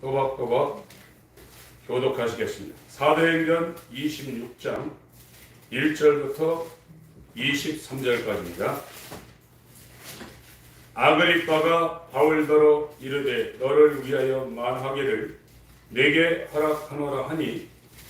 또박또박 교독하시겠습니다. 사도행전 26장 1절부터 23절까지입니다. 아그리빠가 바울더러 이르되 너를 위하여 말하기를 내게 허락하노라 하니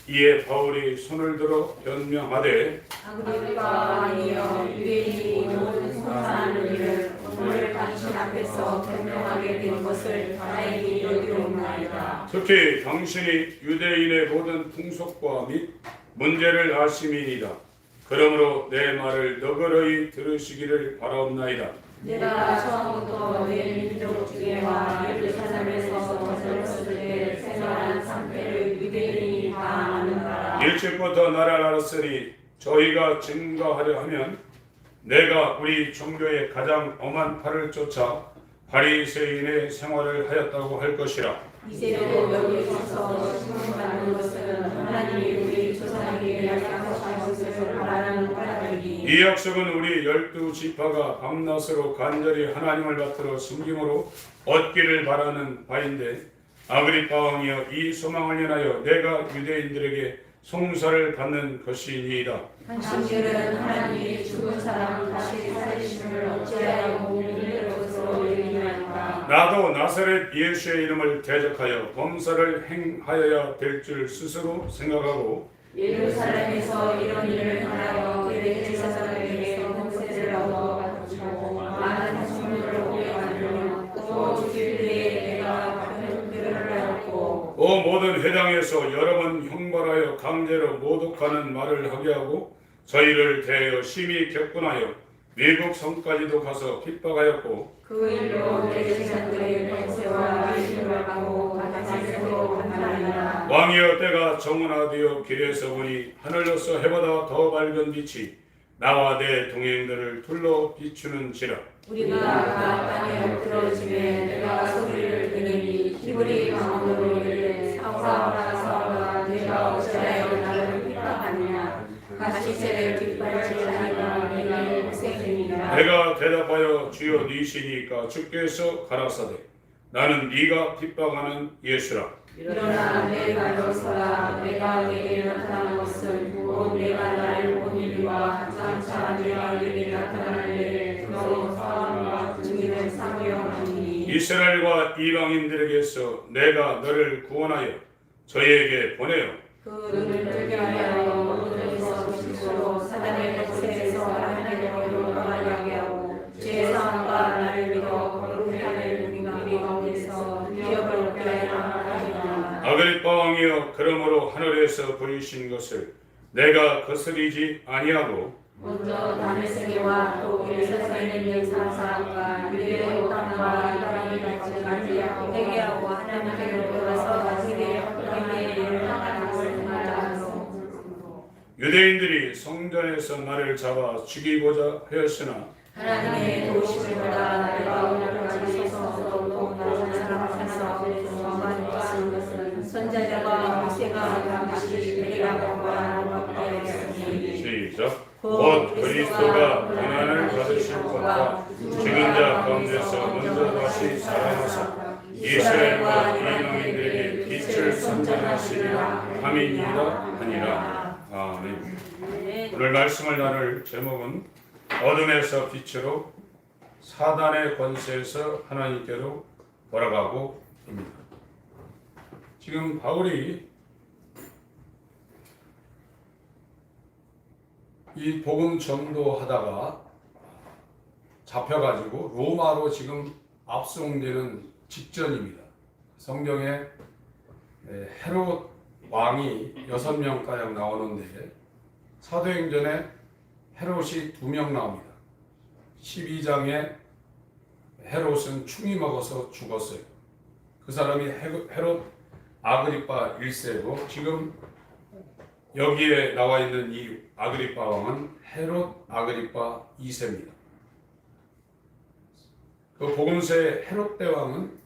이에 바울이 손을 들어 변명하되 아그리빠가 아니여 유대인이 모든 송사하는 일을 오늘 당신 앞에서 변명하게 된 것을 다행히 여기옵나이다. 특히 당신이 유대인의 모든 풍속과 및 문제를 아심이니이다. 그러므로 내 말을 너그러이 들으시기를 바라옵나이다. 내가 처음부터 내 민족 중에와 예루살렘에서 거절했을 때 생활한 상태를 유대인이 다 아는가. 일찍부터 나를 알았으니 저희가 증거하려 하면 내가 우리 종교의 가장 엄한 팔을 쫓아 바리새인의 생활을 하였다고 할 것이라. 이세도 여기 서서 신문받는 것은 하나님이 우리 조상에게 약속하신 것을 말하는 까닭이니 이 약속은 우리 12지파가 밤낮으로 간절히 하나님을 받들어 숨김으로 얻기를 바라는 바인데 아그리빠 왕이여 이 소망을 인하여 내가 유대인들에게 송사를 받는 것이니이다. 당신들은 하나님이 죽은 사람 다시 살리심을 어찌하여 믿는 것으로 여기나이까. 나도 나사렛 예수의 이름을 대적하여 범사를 행하여야 될 줄 스스로 생각하고 예루살렘에서 이런 일을 행하여 대제사장에게 공세를 얻어 가지고 많은 성물을 오게 만들며 또 주일에 내가 변표를 하였고 모든 회당에서 여러 번 형벌하여 강제로 모독하는 말을 하게 하고 저희를 대하여 심히 격분하여 외국 성까지도 가서 핍박하였고 그 일로 대제사장들의 권세와 의심을 받고 가장세로 간다니라. 왕이여 때가 정원하되어 길에서 보니 하늘로서 해보다 더 밝은 빛이 나와 내 동행들을 둘러 비추는지라. 우리가 땅에 엎드러짐에 내가 소리를 들으니 히브리 방언으로 이르되 사울아 사울아 내가 어찌하여 나를 핍박하느냐. 가시새를 뒷발질 하니까 내게 고생이니라. 내가 대답하여 주여 니시니까 주께서 가라사대 나는 네가 핍박하는 예수라. 일어나 내 발로 서라. 내가 내게 나타난 것은 곧 내가 나를 본 일과 장차 내가 내게 나타날 일에 너로 사람과 증인을 삼으려하니 이스라엘과 이방인들에게서 내가 너를 구원하여 저희에게 보내어 그 눈을 뜨게 하여 모든에서 스스로 사단의 권세에서 하나님의 돌아가게 하고 죄 사함과 나를 믿어 거룩히 하는 우리 가운데서 기업을 얻게 하려 하리라. 아그리빠 왕이여 그러므로 하늘에서 보이신 것을 내가 거스리지 아니하고 먼저 다메섹에와 또 예루살렘에 있는 사람과 유대의 땅과 이방인까지 회개하고 하나님께로 돌아서 다시게 하나님의 일을 하는 것을 행하라. 유대인들이 성전에서 나를 잡아 죽이고자 하였으나 하나님의 도우심을 받아 내가 오늘까지 서서 또 다른 사람 앞에서 왕관하는 것은 선자들과 모세가 당시 베리라고와 노력하였으니 시작. 곧 그리스도가 고난을 받으실 것과 죽은 자 가운데서 먼저 다시 살아나서 이스라엘과 이방인들에게 빛을 선전하시리라 함이니이다 하니라. 아멘. 오늘 말씀을 나눌 제목은 어둠에서 빛으로 사단의 권세에서 하나님께로 돌아가고 입니다. 지금 바울이 이 복음 전도하다가 잡혀가지고 로마로 지금 압송되는 직전입니다. 성경에 헤롯 왕이 6명가량 나오는데 사도행전에 헤롯이 2명 나옵니다. 12장에 헤롯은 충이 먹어서 죽었어요. 그 사람이 헤롯 아그리빠 1세고 지금 여기에 나와 있는 이 아그리빠 왕은 헤롯 아그리빠 2세입니다. 그 복음서의 헤롯 대왕은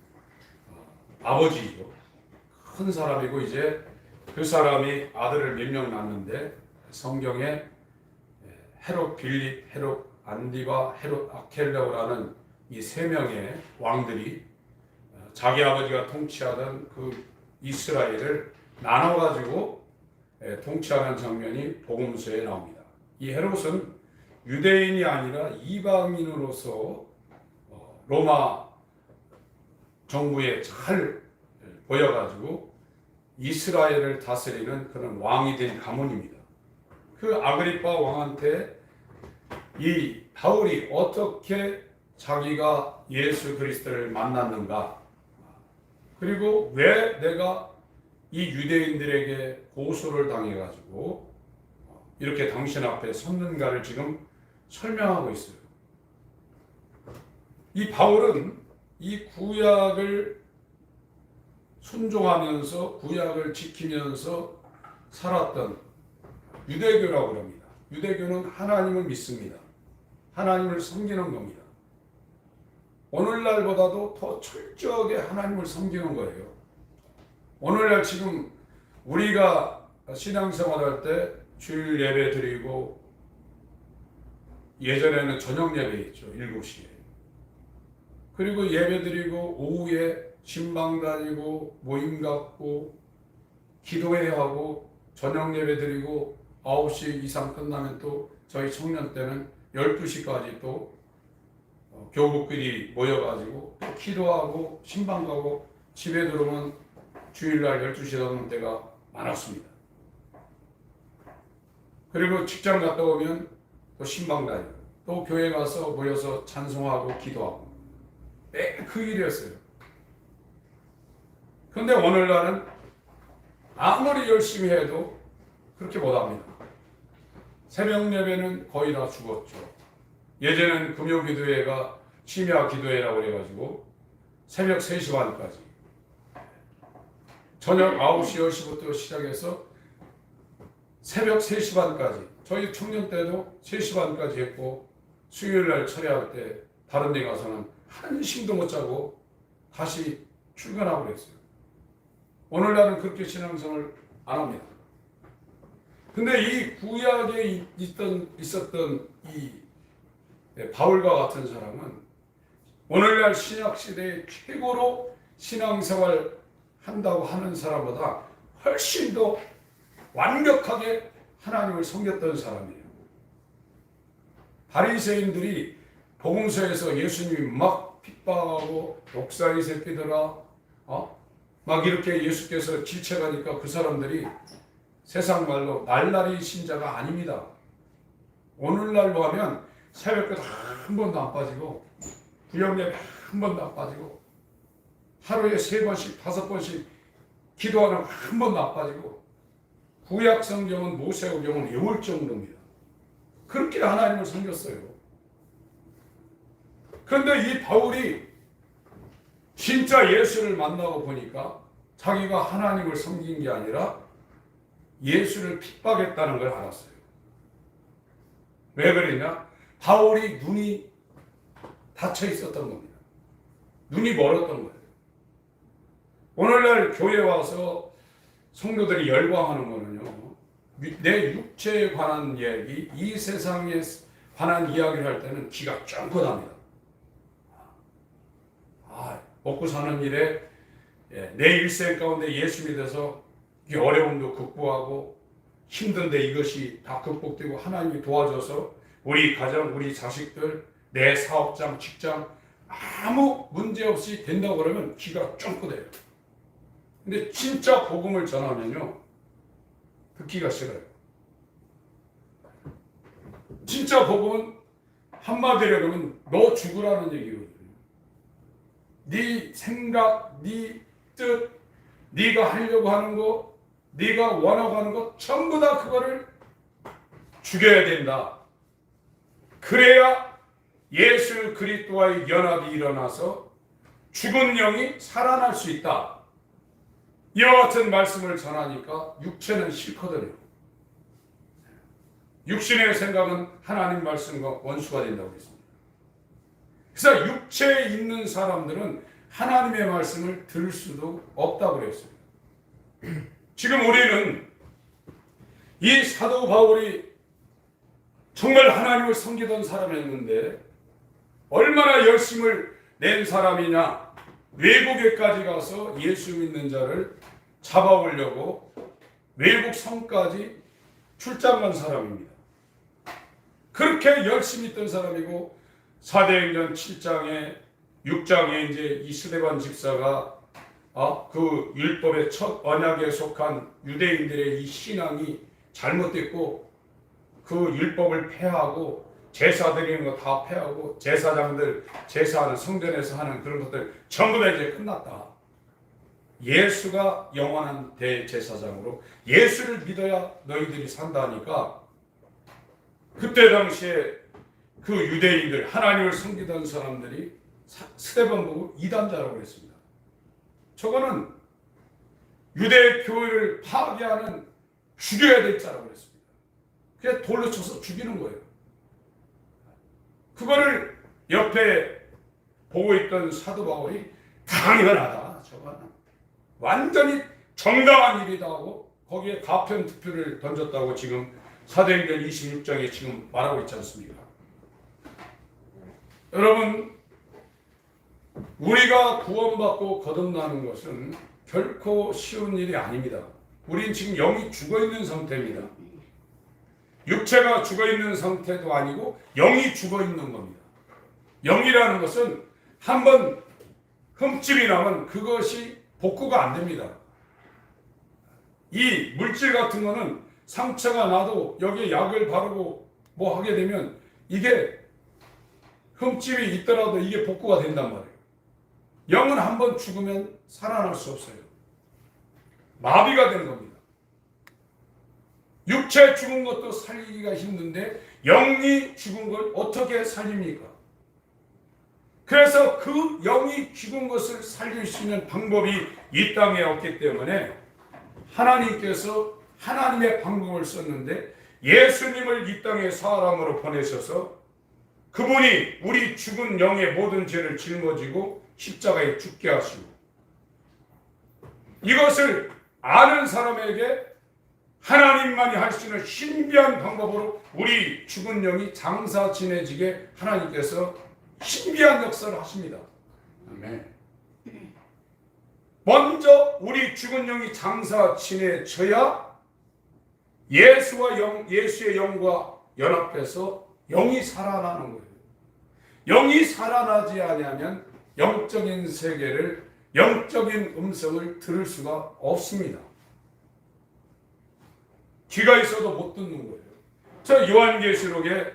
아버지죠. 큰 사람이고 이제 그 사람이 아들을 몇 명 낳았는데 성경에 헤롯 빌립, 헤롯 안디바, 헤롯 아켈레오라는 이 3명의 왕들이 자기 아버지가 통치하던 그 이스라엘을 나눠가지고 통치하는 장면이 복음서에 나옵니다. 이 헤롯은 유대인이 아니라 이방인으로서 로마 정부에 잘 보여가지고 이스라엘을 다스리는 그런 왕이 된 가문입니다. 그 아그리파 왕한테 이 바울이 어떻게 자기가 예수 그리스도를 만났는가, 그리고 왜 내가 이 유대인들에게 고소를 당해가지고 이렇게 당신 앞에 섰는가를 지금 설명하고 있어요. 이 바울은 이 구약을 순종하면서 구약을 지키면서 살았던 유대교라고 합니다. 유대교는 하나님을 믿습니다. 하나님을 섬기는 겁니다. 오늘날보다도 더 철저하게 하나님을 섬기는 거예요. 오늘날 지금 우리가 신앙생활할 때 주일 예배 드리고, 예전에는 저녁 예배 있죠. 7시에. 그리고 예배 드리고 오후에 신방 다니고 모임 갖고 기도회야 하고 저녁 예배 드리고 9시 이상 끝나면 또 저희 청년 때는 12시까지 또 교구끼리 모여가지고 또 기도하고 신방 가고 집에 들어오면 주일날 12시 넘는 때가 많았습니다. 그리고 직장 갔다 오면 또 신방 다니고 또 교회 가서 모여서 찬송하고 기도하고 매일 그 일이었어요. 그런데 오늘날은 아무리 열심히 해도 그렇게 못합니다. 새벽 예배는 거의 다 죽었죠. 예전에는 금요기도회가 심야 기도회라고 해가지고 새벽 3시 반까지, 저녁 9시, 10시부터 시작해서 새벽 3시 반까지, 저희 청년 때도 3시 반까지 했고, 수요일날 철회할 때 다른 데 가서는 한숨도 못 자고 다시 출근하고 그랬어요. 오늘날은 그렇게 신앙생활을 안 합니다. 근데 이 구약에 있었던 이 바울과 같은 사람은 오늘날 신약시대에 최고로 신앙생활 한다고 하는 사람보다 훨씬 더 완벽하게 하나님을 섬겼던 사람이에요. 바리새인들이 복음서에서 예수님이 막 핍박하고 독사이 새끼들아, 막 이렇게 예수께서 질책하니까 그 사람들이 세상 말로 날라리 신자가 아닙니다. 오늘날로 하면 새벽기도 한 번도 안 빠지고 구역예배 한 번도 안 빠지고 하루에 3번씩 5번씩 기도하는 한 번도 안 빠지고 구약 성경은 모세오경은 외울 정도입니다. 그렇게 하나님을 섬겼어요. 그런데 이 바울이 진짜 예수를 만나고 보니까 자기가 하나님을 섬긴 게 아니라 예수를 핍박했다는 걸 알았어요. 왜 그러냐? 바울이 눈이 닫혀 있었던 겁니다. 눈이 멀었던 거예요. 오늘날 교회 와서 성도들이 열광하는 거는요, 내 육체에 관한 이야기, 이 세상에 관한 이야기를 할 때는 기가 쫑긋합니다. 먹고 사는 일에 내 일생 가운데 예수 믿어서 어려움도 극복하고 힘든데 이것이 다 극복되고 하나님이 도와줘서 우리 가정, 우리 자식들, 내 사업장, 직장 아무 문제 없이 된다고 그러면 기가 쫑긋해요. 근데 진짜 복음을 전하면요, 듣기가 싫어요. 진짜 복음은 한마디로 하면 너 죽으라는 얘기거든요. 네 생각, 네 뜻, 네가 하려고 하는 거, 네가 원하고 하는 거 전부 다 그거를 죽여야 된다. 그래야 예수 그리스도와의 연합이 일어나서 죽은 영이 살아날 수 있다. 이와 같은 말씀을 전하니까 육체는 싫거든요. 육신의 생각은 하나님 말씀과 원수가 된다고 했습니다. 그래서 육체에 있는 사람들은 하나님의 말씀을 들을 수도 없다고 그랬어요. 지금 우리는 이 사도 바울이 정말 하나님을 섬기던 사람이었는데 얼마나 열심을 낸 사람이냐, 외국에까지 가서 예수 믿는 자를 잡아오려고 외국 성까지 출장 간 사람입니다. 그렇게 열심히 있던 사람이고 사도행전 7장에 6장에 이제 이 스데반 집사가 그 율법의 첫 언약에 속한 유대인들의 이 신앙이 잘못됐고 그 율법을 폐하고 제사 드리는 거 다 폐하고 제사장들 제사하는 성전에서 하는 그런 것들 전부 다 이제 끝났다. 예수가 영원한 대제사장으로 예수를 믿어야 너희들이 산다니까 그때 당시에 그 유대인들 하나님을 섬기던 사람들이 스데반 보고 이단자라고 그랬습니다. 저거는 유대 교회를 파괴하는 죽여야 될 자라고 그랬습니다. 그냥 돌로 쳐서 죽이는 거예요. 그거를 옆에 보고 있던 사도 바울이 당연하다. 저거는 완전히 정당한 일이다 하고 거기에 가편투표를 던졌다고 지금 사도행전 26장에 지금 말하고 있지 않습니까? 여러분, 우리가 구원받고 거듭나는 것은 결코 쉬운 일이 아닙니다. 우린 지금 영이 죽어있는 상태입니다. 육체가 죽어있는 상태도 아니고 영이 죽어있는 겁니다. 영이라는 것은 한번 흠집이 나면 그것이 복구가 안 됩니다. 이 물질 같은 거는 상처가 나도 여기에 약을 바르고 뭐 하게 되면 이게 흠집이 있더라도 이게 복구가 된단 말이에요. 영은 한번 죽으면 살아날 수 없어요. 마비가 되는 겁니다. 육체 죽은 것도 살리기가 힘든데 영이 죽은 걸 어떻게 살립니까? 그래서 그 영이 죽은 것을 살릴 수 있는 방법이 이 땅에 없기 때문에 하나님께서 하나님의 방법을 썼는데 예수님을 이 땅에 사람으로 보내셔서 그분이 우리 죽은 영의 모든 죄를 짊어지고 십자가에 죽게 하시고 이것을 아는 사람에게 하나님만이 할 수 있는 신비한 방법으로 우리 죽은 영이 장사 지내지게 하나님께서 신비한 역사를 하십니다. 아멘. 먼저 우리 죽은 영이 장사 지내져야 예수의 영과 연합해서 영이 살아나는 거예요. 영이 살아나지 않으면 영적인 세계를 영적인 음성을 들을 수가 없습니다. 귀가 있어도 못 듣는 거예요. 저 요한계시록에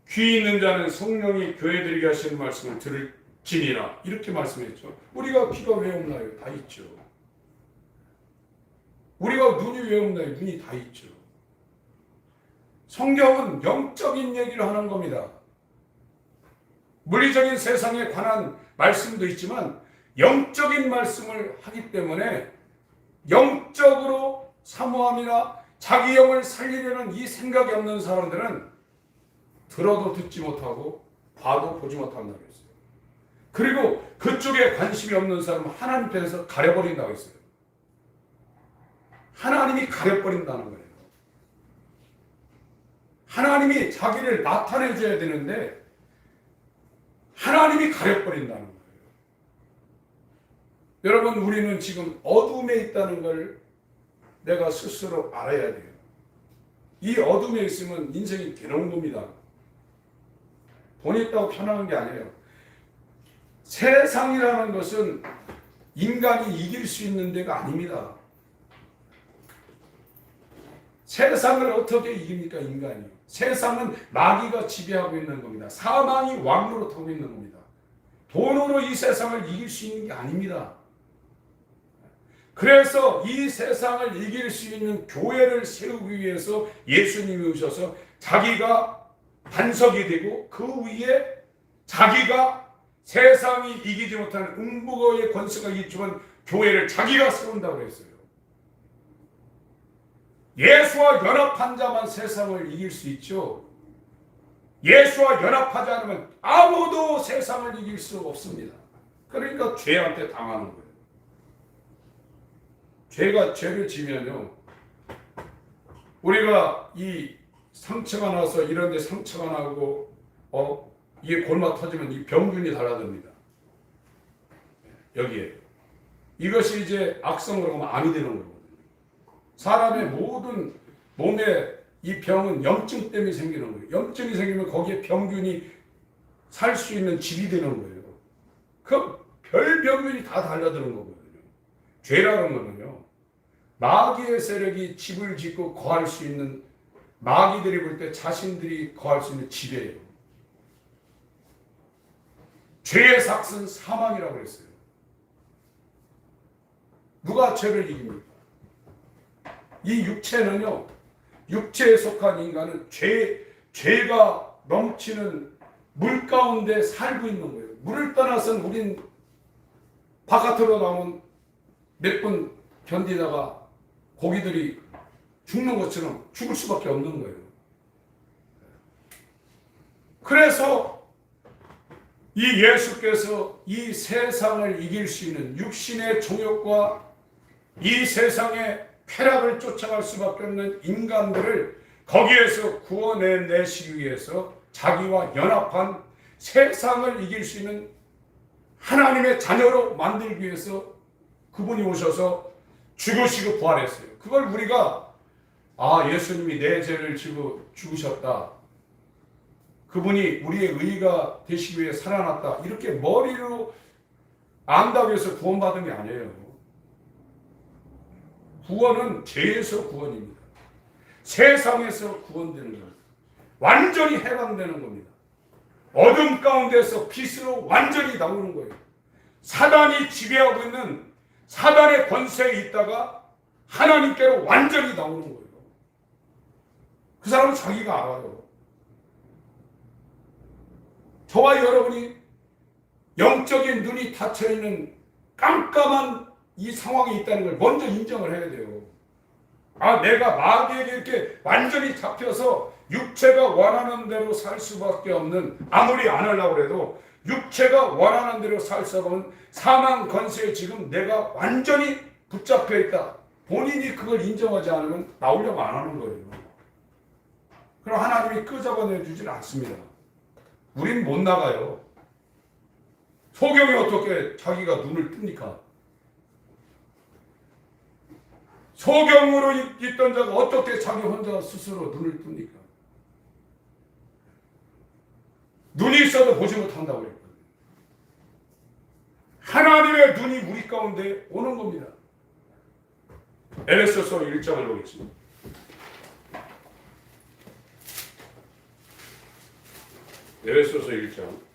귀 있는 자는 성령이 교회들에게 하시는 말씀을 들을지니라 이렇게 말씀했죠. 우리가 귀가 왜 없나요? 다 있죠. 우리가 눈이 왜 없나요? 눈이 다 있죠. 성경은 영적인 얘기를 하는 겁니다. 물리적인 세상에 관한 말씀도 있지만 영적인 말씀을 하기 때문에 영적으로 사모함이나 자기 영을 살리려는 이 생각이 없는 사람들은 들어도 듣지 못하고 봐도 보지 못한다고 했어요. 그리고 그쪽에 관심이 없는 사람은 하나님 편에서 가려버린다고 했어요. 하나님이 가려버린다는 거예요. 하나님이 자기를 나타내줘야 되는데 하나님이 가려버린다는 거예요. 여러분, 우리는 지금 어둠에 있다는 걸 내가 스스로 알아야 돼요. 이 어둠에 있으면 인생이 괴로운 겁니다. 돈 있다고 편안한 게 아니에요. 세상이라는 것은 인간이 이길 수 있는 데가 아닙니다. 세상을 어떻게 이깁니까, 인간이? 세상은 마귀가 지배하고 있는 겁니다. 사망이 왕으로 타고 있는 겁니다. 돈으로 이 세상을 이길 수 있는 게 아닙니다. 그래서 이 세상을 이길 수 있는 교회를 세우기 위해서 예수님이 오셔서 자기가 반석이 되고 그 위에 자기가 세상이 이기지 못하는 음부거의 권세가 있지만 교회를 자기가 세운다고 했어요. 예수와 연합한 자만 세상을 이길 수 있죠. 예수와 연합하지 않으면 아무도 세상을 이길 수 없습니다. 그러니까 죄한테 당하는 거예요. 죄가 죄를 지면요, 우리가 이 상처가 나서 이런 데 상처가 나고 이게 골마 터지면 이 병균이 달라듭니다. 여기에. 이것이 이제 악성으로 가면 암이 되는 거거든요. 사람의 모든 몸에 이 병은 염증 때문에 생기는 거예요. 염증이 생기면 거기에 병균이 살 수 있는 집이 되는 거예요. 그 별 병균이 다 달려드는 거거든요. 죄라는 거는요, 마귀의 세력이 집을 짓고 거할 수 있는, 마귀들이 볼 때 자신들이 거할 수 있는 집이에요. 죄의 삭은 사망이라고 그랬어요. 누가 죄를 이깁니까? 이 육체는요, 육체에 속한 인간은 죄가 넘치는 물 가운데 살고 있는 거예요. 물을 떠나서는 우린 바깥으로 나오면 몇 분 견디다가 고기들이 죽는 것처럼 죽을 수밖에 없는 거예요. 그래서 이 예수께서 이 세상을 이길 수 있는 육신의 종욕과 이 세상의 쾌락을 쫓아갈 수밖에 없는 인간들을 거기에서 구원해내시기 위해서 자기와 연합한 세상을 이길 수 있는 하나님의 자녀로 만들기 위해서 그분이 오셔서 죽으시고 부활했어요. 그걸 우리가 예수님이 내 죄를 지고 죽으셨다, 그분이 우리의 의가 되시기 위해 살아났다, 이렇게 머리로 안다고 해서 구원받은 게 아니에요. 구원은 죄에서 구원입니다. 세상에서 구원되는 겁니다. 완전히 해방되는 겁니다. 어둠 가운데서 빛으로 완전히 나오는 거예요. 사단이 지배하고 있는 사단의 권세에 있다가 하나님께로 완전히 나오는 거예요. 그 사람은 자기가 알아요. 저와 여러분이 영적인 눈이 닫혀있는 깜깜한 이 상황에 있다는 걸 먼저 인정을 해야 돼요. 내가 마귀에게 이렇게 완전히 잡혀서 육체가 원하는 대로 살 수밖에 없는, 아무리 안 하려고 해도 육체가 원하는 대로 살 수 없는 사망 권세에 지금 내가 완전히 붙잡혀 있다. 본인이 그걸 인정하지 않으면 나오려고 안 하는 거예요. 그럼 하나님이 끄잡아내 주질 않습니다. 우린 못 나가요. 소경이 어떻게 자기가 눈을 뜹니까? 소경으로 있던 자가 어떻게 자기 혼자 스스로 눈을 뜹니까? 눈이 있어도 보지 못한다고 그랬거든요. 하나님의 눈이 우리 가운데 오는 겁니다. 에베소서 1장을 보겠습니다. 에베소서 1장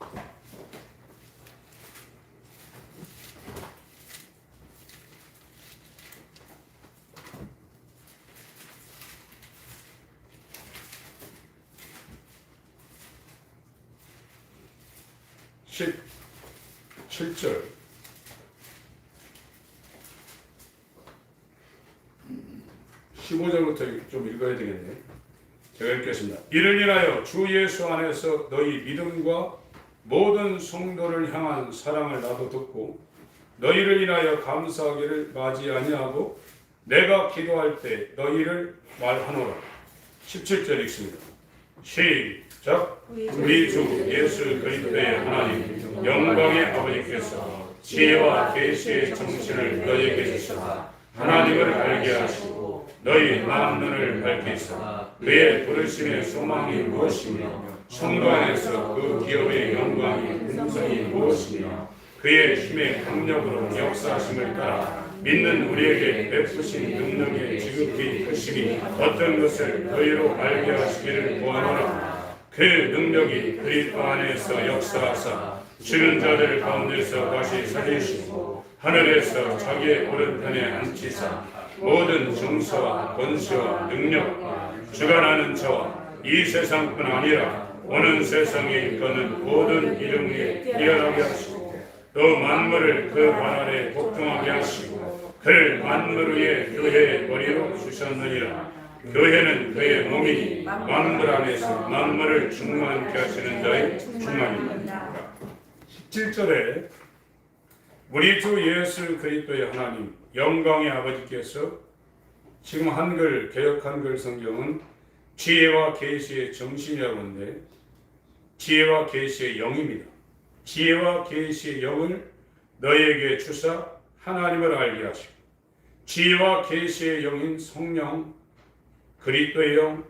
17절. 15절부터 좀 읽어야 되겠네요. 제가 읽겠습니다. 이를 인하여 주 예수 안에서 너희 믿음과 모든 성도를 향한 사랑을 나도 듣고 너희를 인하여 감사하기를 마지 아니하고 내가 기도할 때 너희를 말하노라. 17절 읽습니다. 시작. 우리 주 예수 그리스도의 하나님 영광의 아버지께서 지혜와 계시의 정신을 너희에게 주시사 하나님을 알게 하시고 너희 마음 눈을 밝히사 그의 부르심의 소망이 무엇이며 성도 안에서 그 기업의 영광이 풍성이 무엇이며 그의 힘의 강력으로 역사하심을 따라 믿는 우리에게 베푸신 능력의 지극히 크심이 어떤 것을 너희로 알게 하시기를 구하노라. 그 능력이 그리스도 안에서 역사하사 죽은 자들 가운데서 다시 살리시고 하늘에서 자기의 오른편에 앉히사 모든 정사와 권세와 능력과 주관하는 자와 이 세상뿐 아니라 오는 세상에 일거는 모든 이름 위에 뛰어나게 하시고 또 만물을 그 발 아래 복종하게 하시고 그를 만물 위에 교회의 머리로 주셨느니라. 교회는 그의 몸이니 만물 안에서 만물을 충만케 하시는 자의 충만입니다. 17절에 우리 주 예수 그리스도의 하나님 영광의 아버지께서, 지금 한글 개역 한글 성경은 지혜와 계시의 정신이라고 하는데 지혜와 계시의 영입니다. 지혜와 계시의 영을 너희에게 주사 하나님을 알게 하시고 지혜와 계시의 영인 성령 그리스도의 영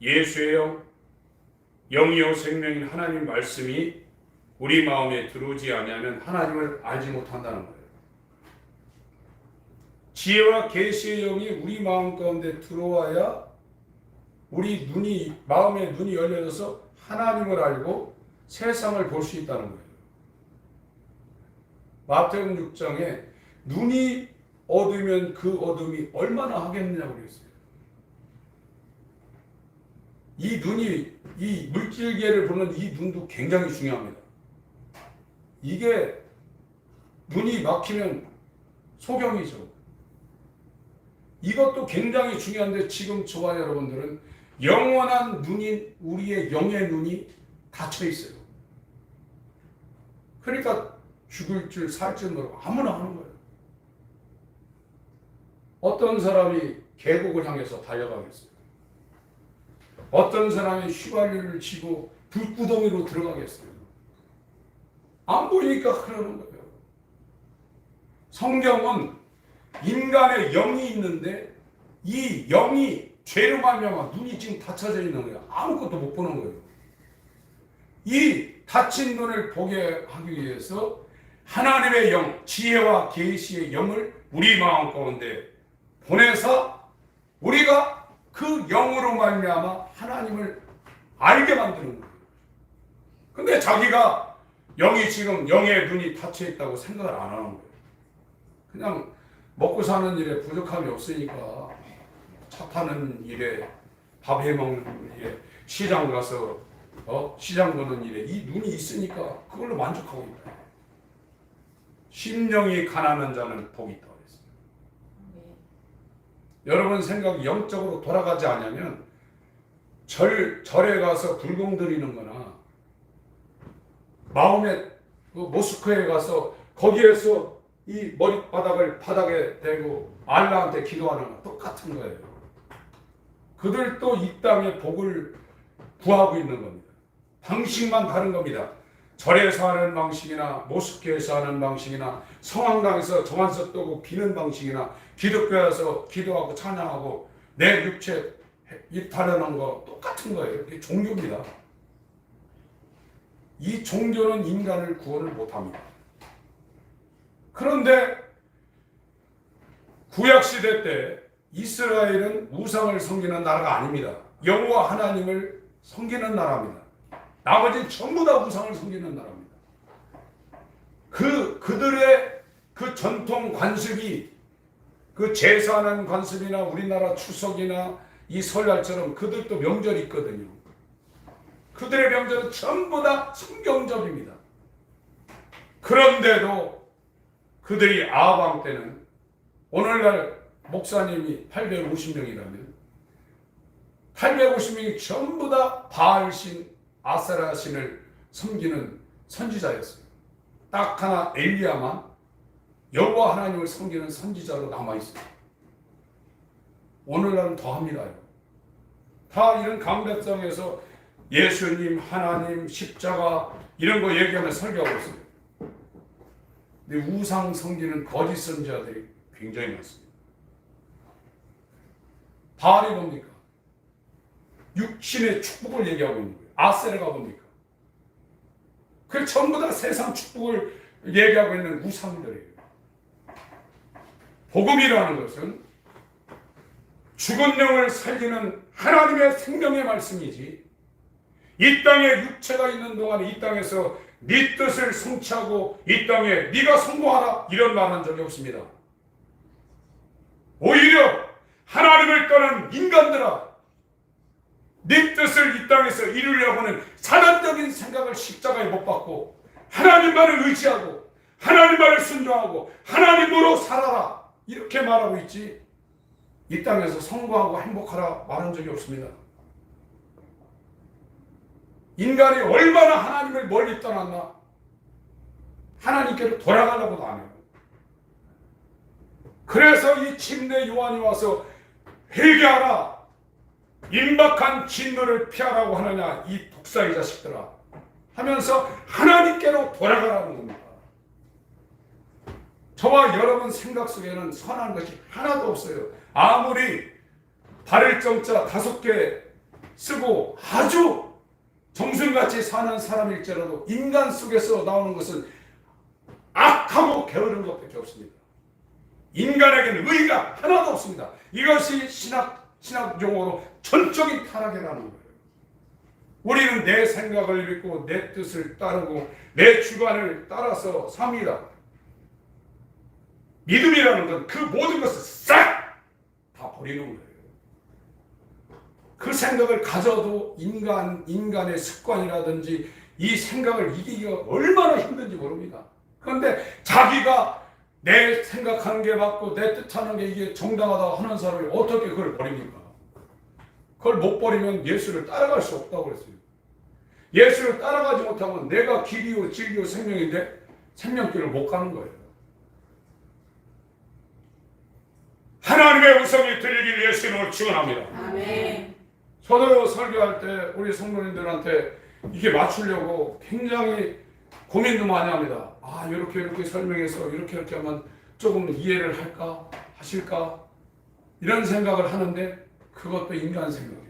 예수의 영 영이요 생명인 하나님 말씀이 우리 마음에 들어오지 아니하면 하나님을 알지 못한다는 거예요. 지혜와 계시의 영이 우리 마음 가운데 들어와야 우리 마음의 눈이 열려져서 하나님을 알고 세상을 볼 수 있다는 거예요. 마태복음 6장에 눈이 어두우면 그 어둠이 얼마나 하겠느냐고 그랬어요. 이 눈이, 이 물질계를 보는 이 눈도 굉장히 중요합니다. 이게 눈이 막히면 소경이죠. 이것도 굉장히 중요한데 지금 저와 여러분들은 영원한 눈인 우리의 영의 눈이 닫혀 있어요. 그러니까 죽을 줄 살 줄 모르고 아무나 하는 거예요. 어떤 사람이 계곡을 향해서 달려가겠어요? 어떤 사람이 휘발유를 쥐고 불구덩이로 들어가겠어요? 안 보이니까 그러는 거예요. 성경은 인간의 영이 있는데 이 영이 죄로 말미암아 눈이 지금 닫혀져 있는 거예요. 아무것도 못 보는 거예요. 이 닫힌 눈을 보게 하기 위해서 하나님의 영, 지혜와 계시의 영을 우리 마음 가운데 보내서 우리가 그 영으로 말미암아 하나님을 알게 만드는 거예요. 근데 자기가 영이 지금 영의 눈이 닫혀 있다고 생각을 안 하는 거예요. 그냥 먹고 사는 일에 부족함이 없으니까 차 타는 일에 밥 해먹는 일에 시장 가서 시장 보는 일에 이 눈이 있으니까 그걸로 만족하고 있다. 심령이 가난한 자는 복이 있다 그랬어요. 여러분 생각이 영적으로 돌아가지 않으면 절에 가서 불공 드리는 거나 마음에 모스크에 가서 거기에서 이 머리바닥을 바닥에 대고 알라한테 기도하는 거 똑같은 거예요. 그들도 이 땅의 복을 구하고 있는 겁니다. 방식만 다른 겁니다. 절에서 하는 방식이나 모스크에서 하는 방식이나 성황당에서 정한석 떠고 비는 방식이나 기독교에서 기도하고 찬양하고 내 육체 일탈하는 거 똑같은 거예요. 이게 종교입니다. 이 종교는 인간을 구원을 못합니다. 그런데 구약시대 때 이스라엘은 우상을 섬기는 나라가 아닙니다. 여호와 하나님을 섬기는 나라입니다. 나머지는 전부 다 우상을 섬기는 나라입니다. 그들의 그 전통 관습이 그 제사하는 관습이나 우리나라 추석이나 이 설날처럼 그들도 명절이 있거든요. 그들의 명절은 전부 다 성경적입니다. 그런데도 그들이 아방 때는 오늘날 목사님이 850명이라면 850명이 전부 다 바알신, 아세라신을 섬기는 선지자였어요. 딱 하나 엘리야만 여호와 하나님을 섬기는 선지자로 남아있어요. 오늘날은 더합니다요. 다 이런 강백성에서 예수님, 하나님, 십자가 이런 거 얘기하면 설교하고 있어요. 근데 우상 섬기는 거짓 선지자들이 굉장히 많습니다. 바알이 뭡니까? 육신의 축복을 얘기하고 있는 거예요. 아세라가 뭡니까? 그 전부 다 세상 축복을 얘기하고 있는 우상들이에요. 복음이라는 것은 죽은 영을 살리는 하나님의 생명의 말씀이지, 이 땅에 육체가 있는 동안에 이 땅에서 네 뜻을 성취하고 이 땅에 네가 성공하라 이런 말 한 적이 없습니다. 오히려 하나님을 떠난 인간들아, 네 뜻을 이 땅에서 이루려고 하는 사단적인 생각을 십자가에 못 박고 하나님만을 의지하고 하나님만을 순종하고 하나님으로 살아라 이렇게 말하고 있지, 이 땅에서 성공하고 행복하라 말한 적이 없습니다. 인간이 얼마나 하나님을 멀리 떠났나, 하나님께로 돌아가려고도 안 해요. 그래서 이 침례 요한이 와서 회개하라, 임박한 진노를 피하라고 하느냐 이 독사의 자식들아 하면서 하나님께로 돌아가라는 겁니다. 저와 여러분 생각 속에는 선한 것이 하나도 없어요. 아무리 바를 정자 5개 쓰고 아주 정승같이 사는 사람일지라도 인간 속에서 나오는 것은 악하고 게으른 것밖에 없습니다. 인간에게는 의가 하나도 없습니다. 이것이 신학 용어로 전적인 타락이라는 거예요. 우리는 내 생각을 믿고 내 뜻을 따르고 내 주관을 따라서 삽니다. 믿음이라는 건 그 모든 것을 싹 다 버리는 거예요. 그 생각을 가져도 인간의 습관이라든지 이 생각을 이기기가 얼마나 힘든지 모릅니다. 그런데 자기가 내 생각하는 게 맞고 내 뜻하는 게 이게 정당하다고 하는 사람이 어떻게 그걸 버립니까? 그걸 못 버리면 예수를 따라갈 수 없다고 그랬어요. 예수를 따라가지 못하면 내가 길이요 진리요 생명인데 생명길을 못 가는 거예요. 하나님의 음성이 들리길 위해서 예수님을 축원합니다. 아멘. 저도 설교할 때 우리 성도님들한테 이게 맞추려고 굉장히 고민도 많이 합니다. 아, 이렇게 설명해서 이렇게 하면 조금 이해를 할까? 하실까? 이런 생각을 하는데 그것도 인간 생각이에요.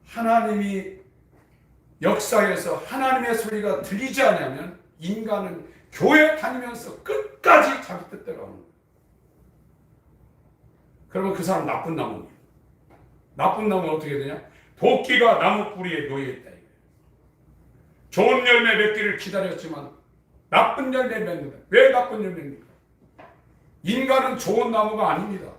하나님이 역사에서 하나님의 소리가 들리지 않으면 인간은 교회 다니면서 끝까지 자기 뜻대로 하는 거예요. 그러면 그 사람 나쁜 나무입니다. 나쁜 나무는 어떻게 되냐? 도끼가 나무 뿌리에 놓여있다. 좋은 열매 맺기를 기다렸지만 나쁜 열매 맺는다. 왜 나쁜 열매입니까? 인간은 좋은 나무가 아닙니다.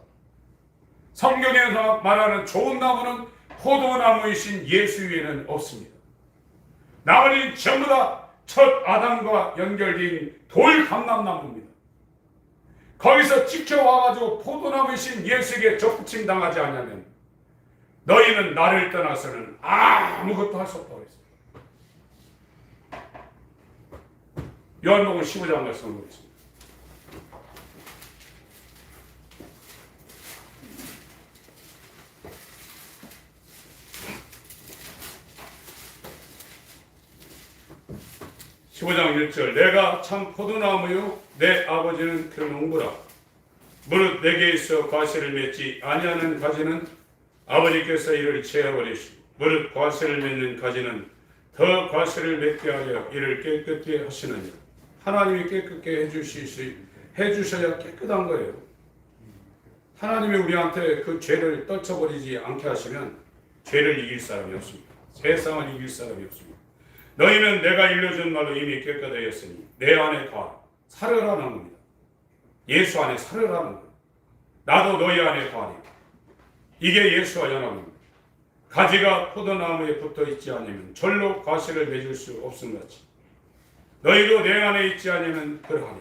성경에서 말하는 좋은 나무는 포도나무이신 예수 위에는 없습니다. 나머지는 전부 다 첫 아담과 연결된 돌 감람나무입니다. 거기서 지켜와가지고 포도나무이신 예수에게 접붙임 당하지 않으면 너희는 나를 떠나서는 아무것도 할 수 없다고 했습니다. 요한복음 15장 말씀을 보겠습니다. (15장 1절) 내가 참 포도나무요 내 아버지는 그 농부라. 무릇 내게 있어 과실을 맺지 아니하는 가지는 아버지께서 이를 제어버리시고 무릇 과실을 맺는 가지는 더 과실을 맺게 하려 이를 깨끗게 하시느니라. 하나님이 깨끗게 해주셔야 깨끗한 거예요. 하나님이 우리한테 그 죄를 떨쳐버리지 않게 하시면 죄를 이길 사람이 없습니다. 세상을 이길 사람이 없습니다. 너희는 내가 일러준 말로 이미 깨끗하였으니 내 안에 살으라는 겁니다. 예수 안에 살으라는 거예요. 나도 너희 안에 거하리. 이게 예수와 연합입니다. 가지가 포도나무에 붙어 있지 않으면 절로 과실을 맺을 수 없음같이 너희도 내 안에 있지 않으면 그러하니.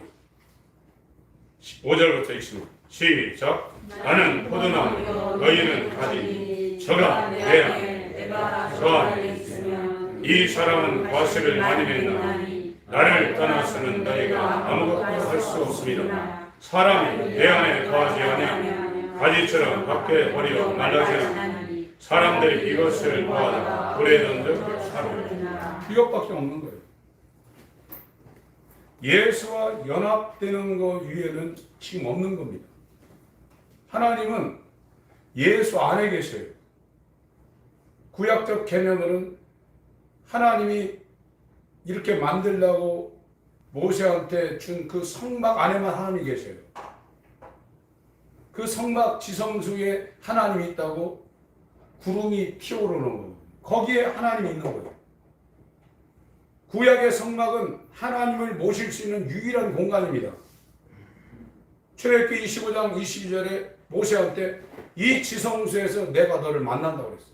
5절부터 20절 시작. 나는 포도나무 너희는 가지. 저가 내 안에 저 안에 있으면 이 사람은 과실을 많이 맺나니 나를 떠나서는 너희가 아무것도 할 수 없습니다. 사람이 내 안에 거하지 아니하면 가지처럼 밖에 버리어 말라지 않으니 사람들이 이것을 모아다 불에 던져 사르리라. 이것밖에 없는 거예요. 예수와 연합되는 것 위에는 지금 없는 겁니다. 하나님은 예수 안에 계셔요. 구약적 개념으로는 하나님이 이렇게 만들려고 모세한테 준 그 성막 안에만 하나님이 계셔요. 그 성막 지성소에 하나님이 있다고 구름이 피어오르는 거예요. 거기에 하나님이 있는 거예요. 구약의 성막은 하나님을 모실 수 있는 유일한 공간입니다. 출애굽기 25장 22절에 모세한테 이 지성소에서 내가 너를 만난다고 그랬어요.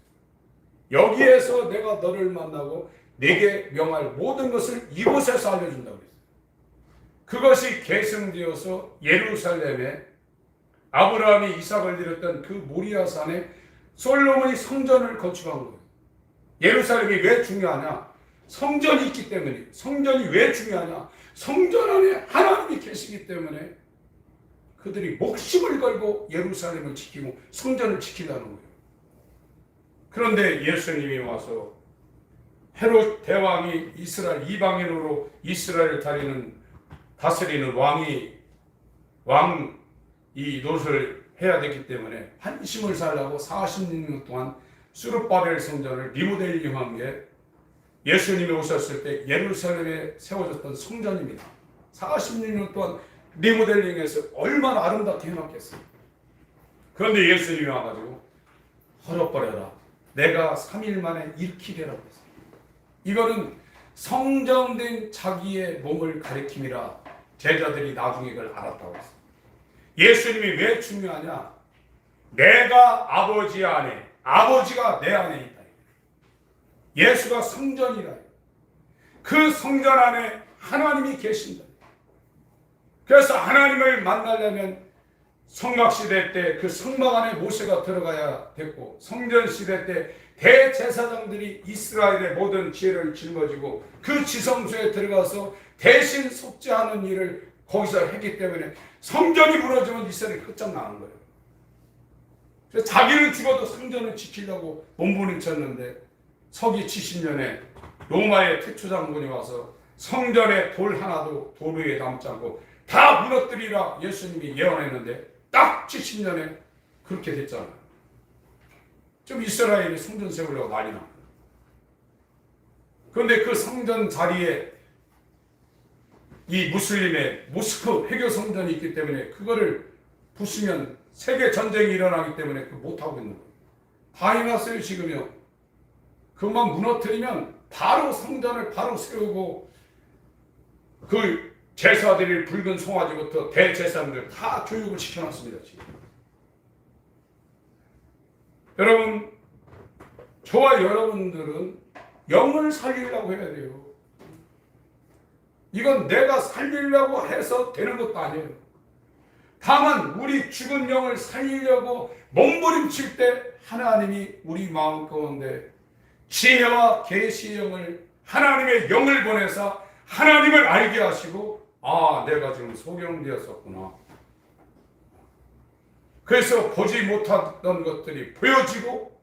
여기에서 내가 너를 만나고 내게 명할 모든 것을 이곳에서 알려준다고 그랬어요. 그것이 계승되어서 예루살렘에 아브라함이 이삭을 드렸던 그 모리아산에 솔로몬이 성전을 건축한 거예요. 예루살렘이 왜 중요하냐? 성전이 있기 때문에. 성전이 왜 중요하냐? 성전 안에 하나님이 계시기 때문에 그들이 목숨을 걸고 예루살렘을 지키고 성전을 지키려는 거예요. 그런데 예수님이 와서 헤롯 대왕이 이스라엘 이방인으로 이스라엘을 다리는 다스리는 이 노릇을 해야 됐기 때문에 한심을 살라고 46년 동안 수르바벨 성전을 리모델링한 게 예수님이 오셨을 때 예루살렘에 세워졌던 성전입니다. 46년 동안 리모델링해서 얼마나 아름답게 해놨겠어요. 그런데 예수님이 와가지고 헐어버려라. 내가 3일 만에 일으키리라고 했어요. 이거는 성정된 자기의 몸을 가리킴이라 제자들이 나중에 그걸 알았다고 했어요. 예수님이 왜 중요하냐? 내가 아버지 안에, 아버지가 내 안에 있다. 예수가 성전이라. 그 성전 안에 하나님이 계신다. 그래서 하나님을 만나려면 성막시대 때 그 성막 안에 모세가 들어가야 됐고, 성전시대 때 대제사장들이 이스라엘의 모든 지혜를 짊어지고 그 지성소에 들어가서 대신 속죄하는 일을 거기서 했기 때문에 성전이 무너지면 이스라엘이 끝장나는 거예요. 그래서 자기는 죽어도 성전을 지키려고 몸부림쳤는데 서기 70년에 로마의 태초 장군이 와서 성전에 돌 하나도 돌 위에 남지 않고 다 무너뜨리라 예수님이 예언했는데 딱 70년에 그렇게 됐잖아요. 좀 이스라엘이 성전 세우려고 난리 납니다. 그런데 그 성전 자리에 이 무슬림의 모스크 회교 성전이 있기 때문에 그거를 부수면 세계 전쟁이 일어나기 때문에 그 못하고 있는 거예요. 다 해놨어요 지금요. 그것만 무너뜨리면 바로 성전을 바로 세우고 그 제사드릴 붉은 송아지부터 대제사장들 다 교육을 시켜놨습니다 지금. 여러분, 저와 여러분들은 영을 살리려고 해야 돼요. 이건 내가 살리려고 해서 되는 것도 아니에요. 다만 우리 죽은 영을 살리려고 몸부림칠 때 하나님이 우리 마음 가운데 지혜와 계시의 영을, 하나님의 영을 보내서 하나님을 알게 하시고, 아, 내가 지금 소경되었었구나. 그래서 보지 못하던 것들이 보여지고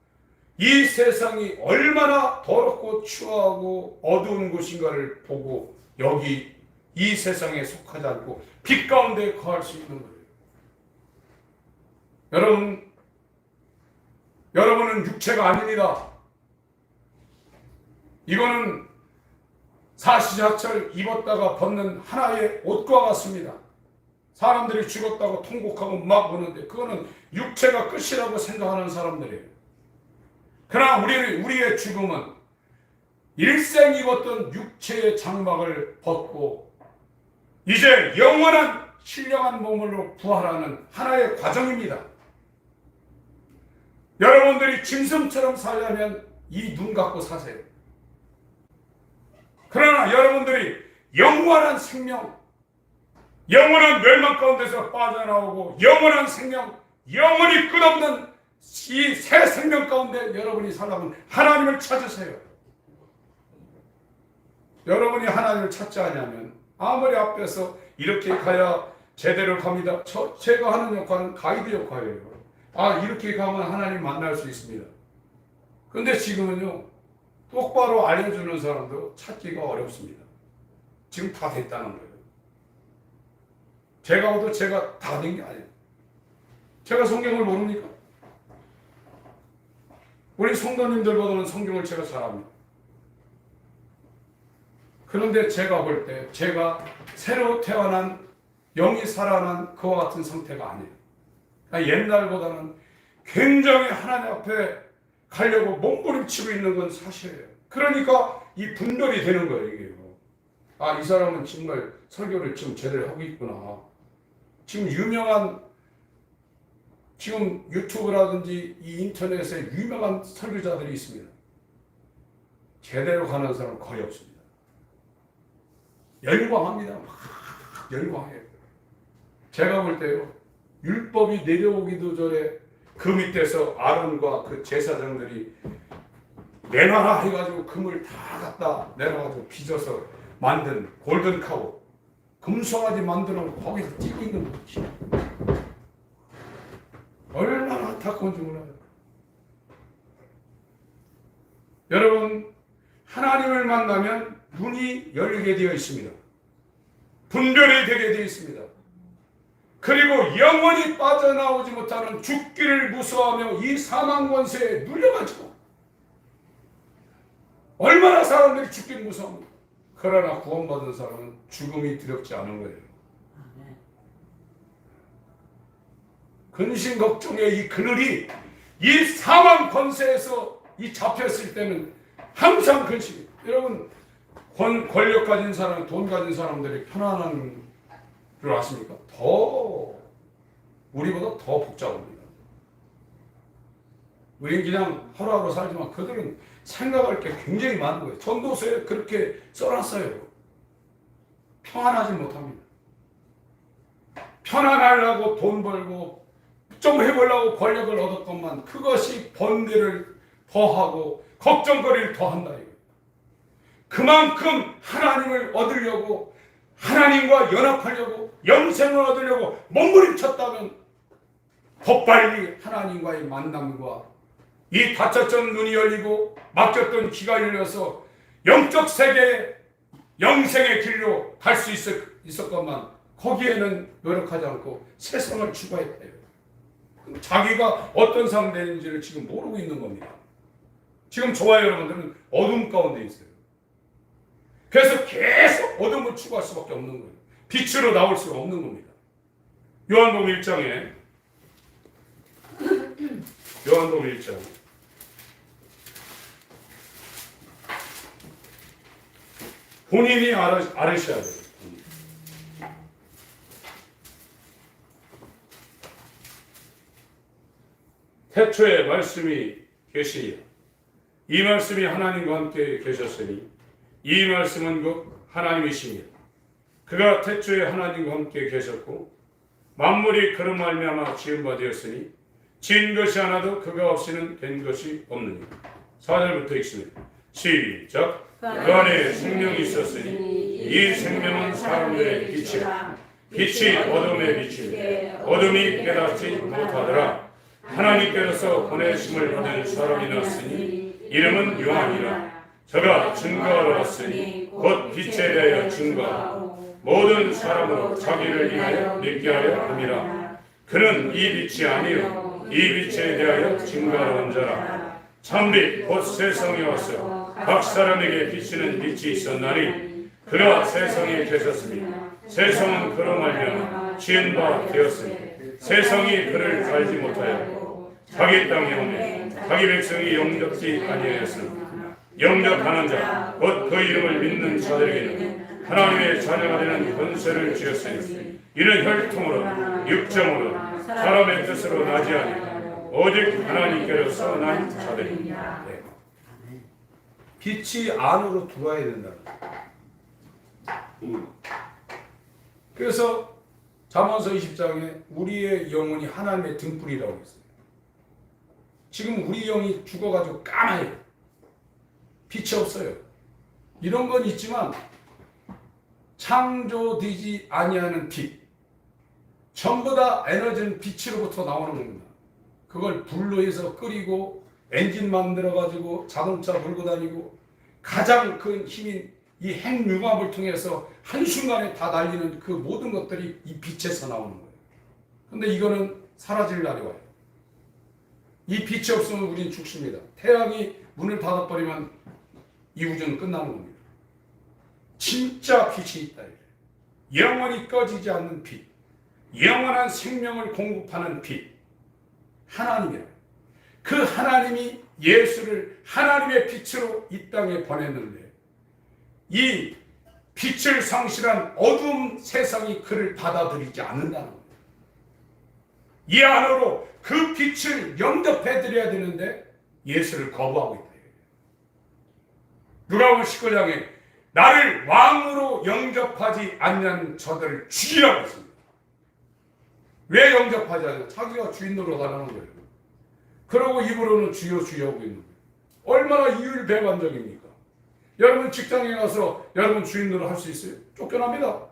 이 세상이 얼마나 더럽고 추하고 어두운 곳인가를 보고 여기 이 세상에 속하지 않고 빛 가운데 거할 수 있는 거예요. 여러분은 육체가 아닙니다. 이거는 사시사철 입었다가 벗는 하나의 옷과 같습니다. 사람들이 죽었다고 통곡하고 막 우는데 그거는 육체가 끝이라고 생각하는 사람들이에요. 그러나 우리의 죽음은 일생 입었던 육체의 장막을 벗고 이제 영원한 신령한 몸으로 부활하는 하나의 과정입니다. 여러분들이 짐승처럼 살려면 이 눈 갖고 사세요. 그러나 여러분들이 영원한 생명, 영원한 멸망 가운데서 빠져나오고 영원한 생명, 영원히 끝없는 이 새 생명 가운데 여러분이 살려면 하나님을 찾으세요. 여러분이 하나님을 찾지 않으면 아무리 앞에서 이렇게 가야 제대로 갑니다. 제가 하는 역할은 가이드 역할이에요. 아, 이렇게 가면 하나님 만날 수 있습니다. 근데 지금은요, 똑바로 알려주는 사람도 찾기가 어렵습니다. 지금 다 됐다는 거예요. 제가 봐도 제가 다 된 게 아니에요. 제가 성경을 모릅니까? 우리 성도님들보다는 성경을 제가 잘합니다. 그런데 제가 볼 때 제가 새로 태어난 영이 살아난 그와 같은 상태가 아니에요. 그러니까 옛날보다는 굉장히 하나님 앞에 가려고 몸부림치고 있는 건 사실이에요. 그러니까 이 분별이 되는 거예요, 이게요. 아, 이 사람은 정말 설교를 좀 제대로 하고 있구나. 지금 지금 유튜브라든지 이 인터넷에 유명한 설교자들이 있습니다. 제대로 가는 사람은 거의 없습니다. 열광합니다. 막 열광해요. 제가 볼 때요, 율법이 내려오기도 전에 그 밑에서 아론과 그 제사장들이 내놔라 해가지고 금을 다 갖다 내놔가지고 빚어서 만든 골든카우, 금송아지 만드는 거기서 뛰고 있는 거지. 얼마나 안타까운지 몰라요. 여러분, 하나님을 만나면 눈이 열리게 되어 있습니다. 분별이 되게 되어 있습니다. 그리고 영원히 빠져나오지 못하는 죽기를 무서워하며 이 사망 권세에 눌려가지고 얼마나 사람들이 죽기를 무서워합니까? 그러나 구원받은 사람은 죽음이 두렵지 않은 거예요. 근심 걱정의 이 그늘이 이 사망 권세에서 이 잡혔을 때는 항상 근심이. 여러분 권력 가진 사람, 돈 가진 사람들이 편안한 줄 아십니까? 우리보다 더 복잡합니다. 우리는 그냥 하루하루 살지만 그들은 생각할 게 굉장히 많은 거예요. 전도서에 그렇게 써놨어요. 평안하지 못합니다. 편안하려고 돈 벌고 좀 해보려고 권력을 얻었건만 그것이 번뇌를 더하고 걱정거리를 더한다. 그만큼 하나님을 얻으려고 하나님과 연합하려고 영생을 얻으려고 몸부림쳤다면 더 빨리 하나님과의 만남과 이 닫혔던 눈이 열리고 막혔던 귀가 열려서 영적 세계의 영생의 길로 갈 수 있었건만 거기에는 노력하지 않고 세상을 추구했대요. 자기가 어떤 상대인지를 지금 모르고 있는 겁니다. 지금 저와 여러분들은 어둠 가운데 있어요. 그래서 계속 어둠을 추구할 수밖에 없는 거예요. 빛으로 나올 수가 없는 겁니다. 요한복음 1장에 요한복음 1장 본인이 알으셔야 돼요. 태초에 말씀이 계시니 이 말씀이 하나님과 함께 계셨으니 이 말씀은 곧 하나님이시며 그가 태초에 하나님과 함께 계셨고 만물이 그로 말미암아 지은 바 되었으니 지은 것이 하나도 그가 없이는 된 것이 없느니라. 4절부터 읽습니다. 시작. 그 안에 생명이 있었으니 이 생명은 사람들의 빛이라. 빛이 어둠에 비치니 어둠이 깨닫지 못하더라. 하나님께로서 보내심을 받은 사람이 났으니 이름은 요한이라. 저가 증거하러 왔으니 곧 빛에 대하여 증거하고 모든 사람으로 자기를 인하여 믿게 하려 함이라. 그는 이 빛이 아니요 이 빛에 대하여 증거하러 온 자라. 참빛 곧 세상에 와서 각 사람에게 비치는 빛이 있었나니 그가 세상에 계셨으며 세상은 그로 말미암아 지은 바 되었으니 세상이 그를 알지 못하였고 자기 땅에 오매 자기 백성이 영접지 아니하였으나 영접하는 자 곧 그 이름을 믿는 자들에게는 하나님의 자녀가 되는 권세를 주셨으니 이는 혈통으로 육정으로 사람의 뜻으로 나지 아니하고 오직 하나님께로서 난 자들입니다. 네. 빛이 안으로 들어와야 된다는 거예요. 그래서 잠언서 20장에 우리의 영혼이 하나님의 등불이라고 했어요. 지금 우리 영이 죽어가지고 까마요. 빛이 없어요. 이런 건 있지만 창조되지 아니하는 빛, 전부 다 에너지는 빛으로부터 나오는 겁니다. 그걸 불로 해서 끓이고 엔진 만들어가지고 자동차 몰고 다니고 가장 큰 힘인 이 핵융합을 통해서 한순간에 다 날리는 그 모든 것들이 이 빛에서 나오는 거예요. 근데 이거는 사라질 날이 와요. 이 빛이 없으면 우리는 죽습니다. 태양이 문을 닫아버리면 이 우주는 끝나는 겁니다. 진짜 빛이 있다. 영원히 꺼지지 않는 빛, 영원한 생명을 공급하는 빛, 하나님이에요. 그 하나님이 예수를 하나님의 빛으로 이 땅에 보냈는데 이 빛을 상실한 어두운 세상이 그를 받아들이지 않는다는 거예요. 이 안으로 그 빛을 영접해드려야 되는데 예수를 거부하고 있다. 누가복음 19장에 나를 왕으로 영접하지 않는 저들을 죽이라고 했습니다. 왜 영접하지 않아요? 자기가 주인 노릇하라는 거예요. 그러고 입으로는 주여 주여 하고 있는 거예요. 얼마나 이율배반적입니까? 여러분 직장에 가서 여러분 주인 노릇 할 수 있어요? 쫓겨납니다.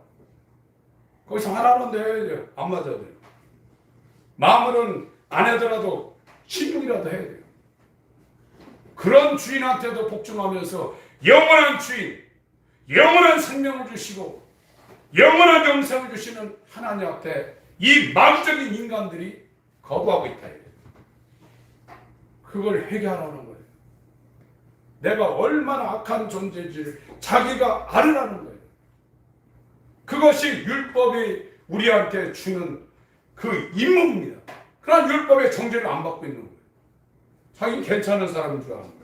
거기서 하나는 돼야죠. 안 맞아야 돼요. 마음으로는 안 하더라도 신용이라도 해야 돼요. 그런 주인한테도 복종하면서 영원한 주인, 영원한 생명을 주시고 영원한 영생을 주시는 하나님 앞에 이 마귀적인 인간들이 거부하고 있다. 그걸 회개하라는 거예요. 내가 얼마나 악한 존재인지를 자기가 알으라는 거예요. 그것이 율법이 우리한테 주는 그 임무입니다. 그러나 율법의 정죄를 안 받고 있는 거예요. 자기는 괜찮은 사람인 줄 아는 거예요.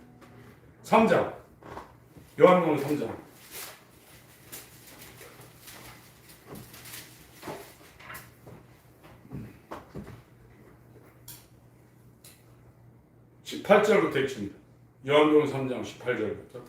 3장 요한복음 3장 18절부터 읽습니다. 요한복음 3장 18절부터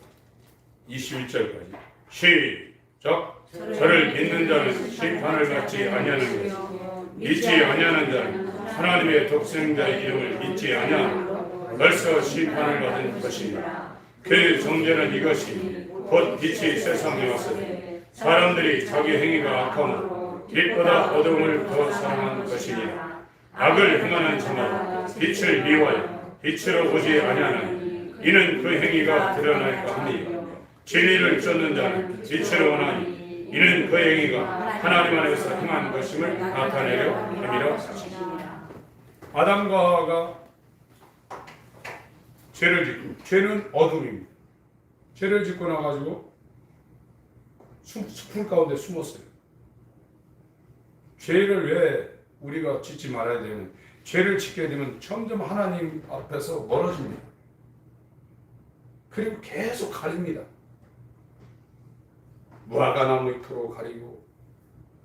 21절까지 시작. 저를 믿는 자는 심판을 받지 아니하는 것이요 믿지 아니하는 자는 하나님의 독생자의 이름을 믿지 아니하는 벌써 심판을 받은 것입니다. 그 정죄는 이것이 곧 빛이 세상에 왔으니 사람들이 자기 행위가 악함으로 빛보다 어둠을 더 사랑한 것이니라. 악을 행하는 자마다 빛을 미워하여 빛으로 보지 아니하나니 이는 그 행위가 드러날까 하니 진리를 쫓는 자는 빛을 원하니 이는 그 행위가 하나님 안에서 행한 것임을 나타내려 함이라. 아담과 하와가 죄를 짓고, 죄는 어둠입니다. 죄를 짓고 나가지고 숲풀 가운데 숨었어요. 죄를 왜 우리가 짓지 말아야 되는, 죄를 짓게 되면 점점 하나님 앞에서 멀어집니다. 그리고 계속 가립니다. 무화과나무 잎으로 가리고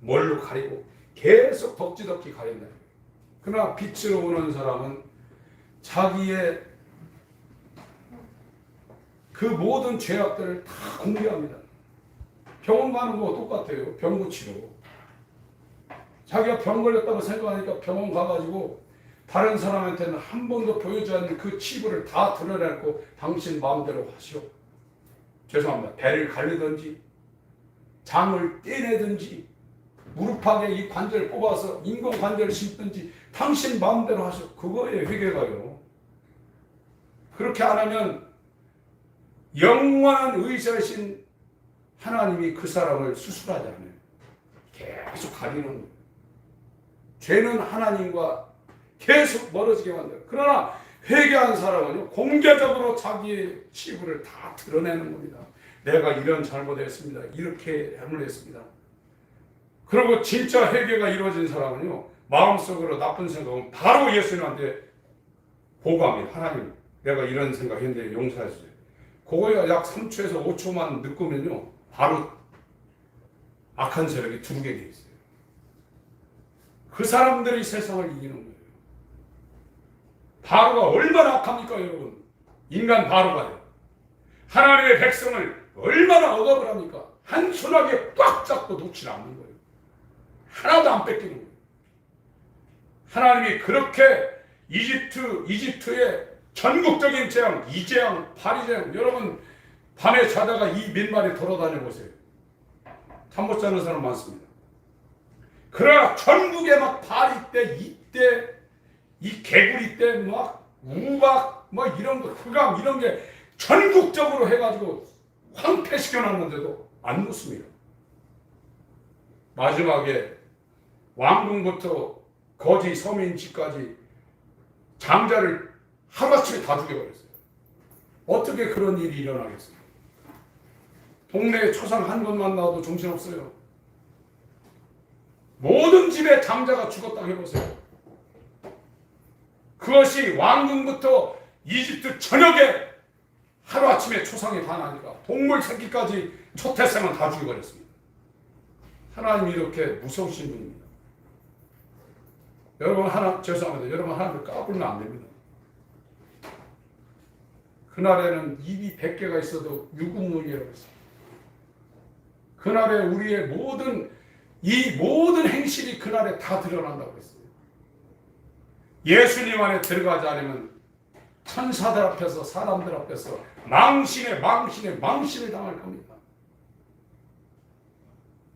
뭘로 가리고 계속 덕지덕지 가린다. 그러나 빛으로 오는 사람은 자기의 그 모든 죄악들을 다 공개합니다. 병원 가는 거 똑같아요. 병 고치러. 자기가 병 걸렸다고 생각하니까 병원 가가지고 다른 사람한테는 한 번도 보여주지 않는 그 치부를 다 드러내고 당신 마음대로 하시오. 죄송합니다. 배를 가르든지 장을 떼내든지 무릎팍에 이 관절을 뽑아서 인공 관절을 심든지 당신 마음대로 하시오. 그거에 회개가요. 그렇게 안 하면 영원한 의사이신 하나님이 그 사람을 수술하지 않아요. 계속 가리는 거예요. 죄는 하나님과 계속 멀어지게 만들어요. 그러나 회개한 사람은요, 공개적으로 자기의 치부를 다 드러내는 겁니다. 내가 이런 잘못했습니다. 이렇게 잘못했습니다. 그리고 진짜 회개가 이루어진 사람은요, 마음속으로 나쁜 생각은 바로 예수님한테 보고합니다. 하나님, 내가 이런 생각했는데 용서해 주세요. 그거야 약 3초에서 5초만 늦으면요, 바로 악한 세력이 들어오게 돼 있어요. 그 사람들이 세상을 이기는 거예요. 바로가 얼마나 악합니까, 여러분? 인간 바로가요. 하나님의 백성을 얼마나 억압을 합니까? 한 손아귀에 꽉 잡고 놓지 않는 거예요. 하나도 안 뺏기는 거예요. 하나님이 그렇게 이집트의 전국적인 재앙, 이재앙, 파리재앙, 여러분 밤에 자다가 이 민말이 돌아다녀 보세요. 잠 못 자는 사람 많습니다. 그러나 전국에 막 파리 때, 이때, 이 개구리 때, 막 우박, 뭐 이런 거, 흑암 이런 게 전국적으로 해가지고 황폐시켜놨는데도 안 묻습니다. 마지막에 왕궁부터 거지 서민지까지 장자를 하루아침에 다 죽여버렸어요. 어떻게 그런 일이 일어나겠어요? 동네에 초상 한 곳만 나와도 정신없어요. 모든 집에 장자가 죽었다고 해보세요. 그것이 왕궁부터 이집트 전역에 하루아침에 초상이 다 나니까 동물 새끼까지 초태생은 다 죽여버렸습니다. 하나님이 이렇게 무서우신 분입니다. 여러분 죄송합니다. 여러분 하나님을 까불면 안 됩니다. 그날에는 입이 100개가 있어도 유구무이라고 했습니다. 그날에 우리의 모든 행실이 그날에 다 드러난다고 했어요. 예수님 안에 들어가지 않으면 천사들 앞에서 사람들 앞에서 망신을 당할 겁니다.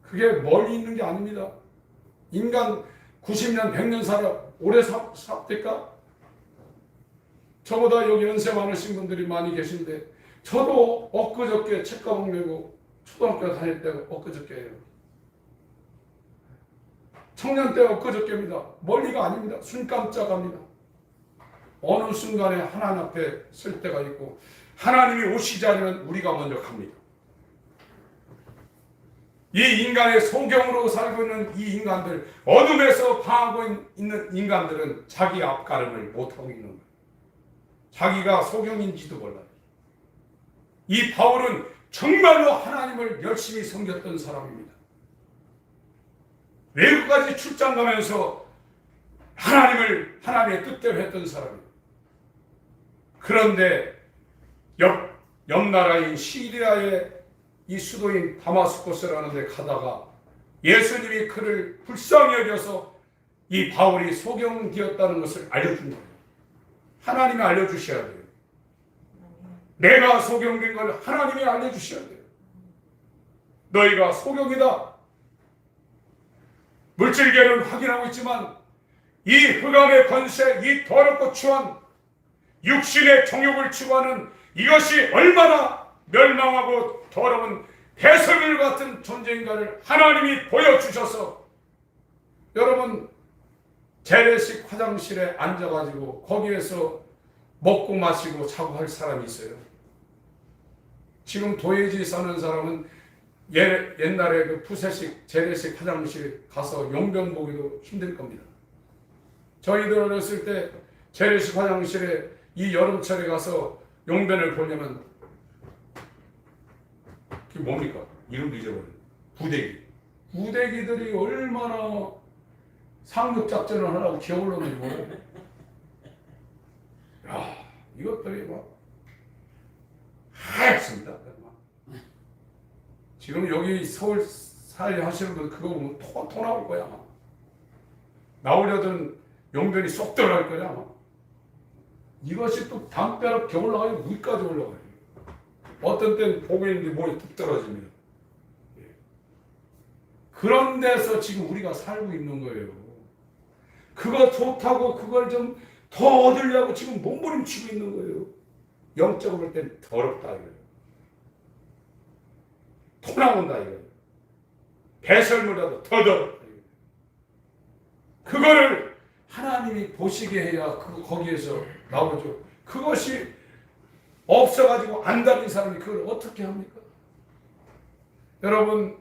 그게 멀리 있는 게 아닙니다. 인간 90년 100년 살아 오래 삽니까? 저보다 여기 연세 많으신 분들이 많이 계신데 저도 엊그저께 책가방 메고 초등학교 다닐 때 엊그저께예요. 청년 때가 엊그저께입니다. 멀리가 아닙니다. 순깜짝합니다. 어느 순간에 하나님 앞에 설 때가 있고 하나님이 오시지 않으면 우리가 먼저 갑니다. 이 인간의 소경으로 살고 있는 이 인간들, 어둠에서 방하고 있는 인간들은 자기 앞가름을 못하고 있는 거예요. 자기가 소경인지도 몰라요. 이 바울은 정말로 하나님을 열심히 섬겼던 사람입니다. 외국까지 출장 가면서 하나님의 뜻대로 했던 사람이에요. 그런데 옆 나라인 시리아의 이 수도인 다마스코스라는 데 가다가 예수님이 그를 불쌍히 여겨서 이 바울이 소경되었다는 것을 알려준 거예요. 하나님이 알려주셔야 돼요. 내가 소경된 걸 하나님이 알려주셔야 돼요. 너희가 소경이다. 물질계는 확인하고 있지만 이 흑암의 권세, 이 더럽고 추한 육신의 정욕을 추구하는 이것이 얼마나 멸망하고 더러운 배설물 같은 존재인가를 하나님이 보여주셔서 여러분 재래식 화장실에 앉아가지고 거기에서 먹고 마시고 자고 할 사람이 있어요. 지금 도예지 사는 사람은 옛날에 그 푸세식 재래식 화장실 가서 용변 보기도 힘들 겁니다. 저희들 어렸을 때 재래식 화장실에 이 여름철에 가서 용변을 보려면 그게 뭡니까? 이름도 잊어버려요. 부대기들이 얼마나 상륙작전을 하라고 겨울로 밀고 이것들이 막 하얗습니다. 지금 여기 서울 살이 하시는 분 그거 보면 토 나올 거야. 아마. 나오려던 용변이 쏙 들어갈 거야. 아마. 이것이 또 담벼락 겨울 나가면 위까지 올라가요. 어떤 때는 보고 있는데 몸이 뚝 떨어집니다. 그런 데서 지금 우리가 살고 있는 거예요. 그거 좋다고 그걸 좀 더 얻으려고 지금 몸부림치고 있는 거예요. 영적으로 볼 땐 더럽다 이거예요. 토 나온다 이거예요. 배설물이라도 더 더럽다 이거예요. 그거를 하나님이 보시게 해야 거기에서 나오죠. 그것이 없어가지고 안 다닌 사람이 그걸 어떻게 합니까? 여러분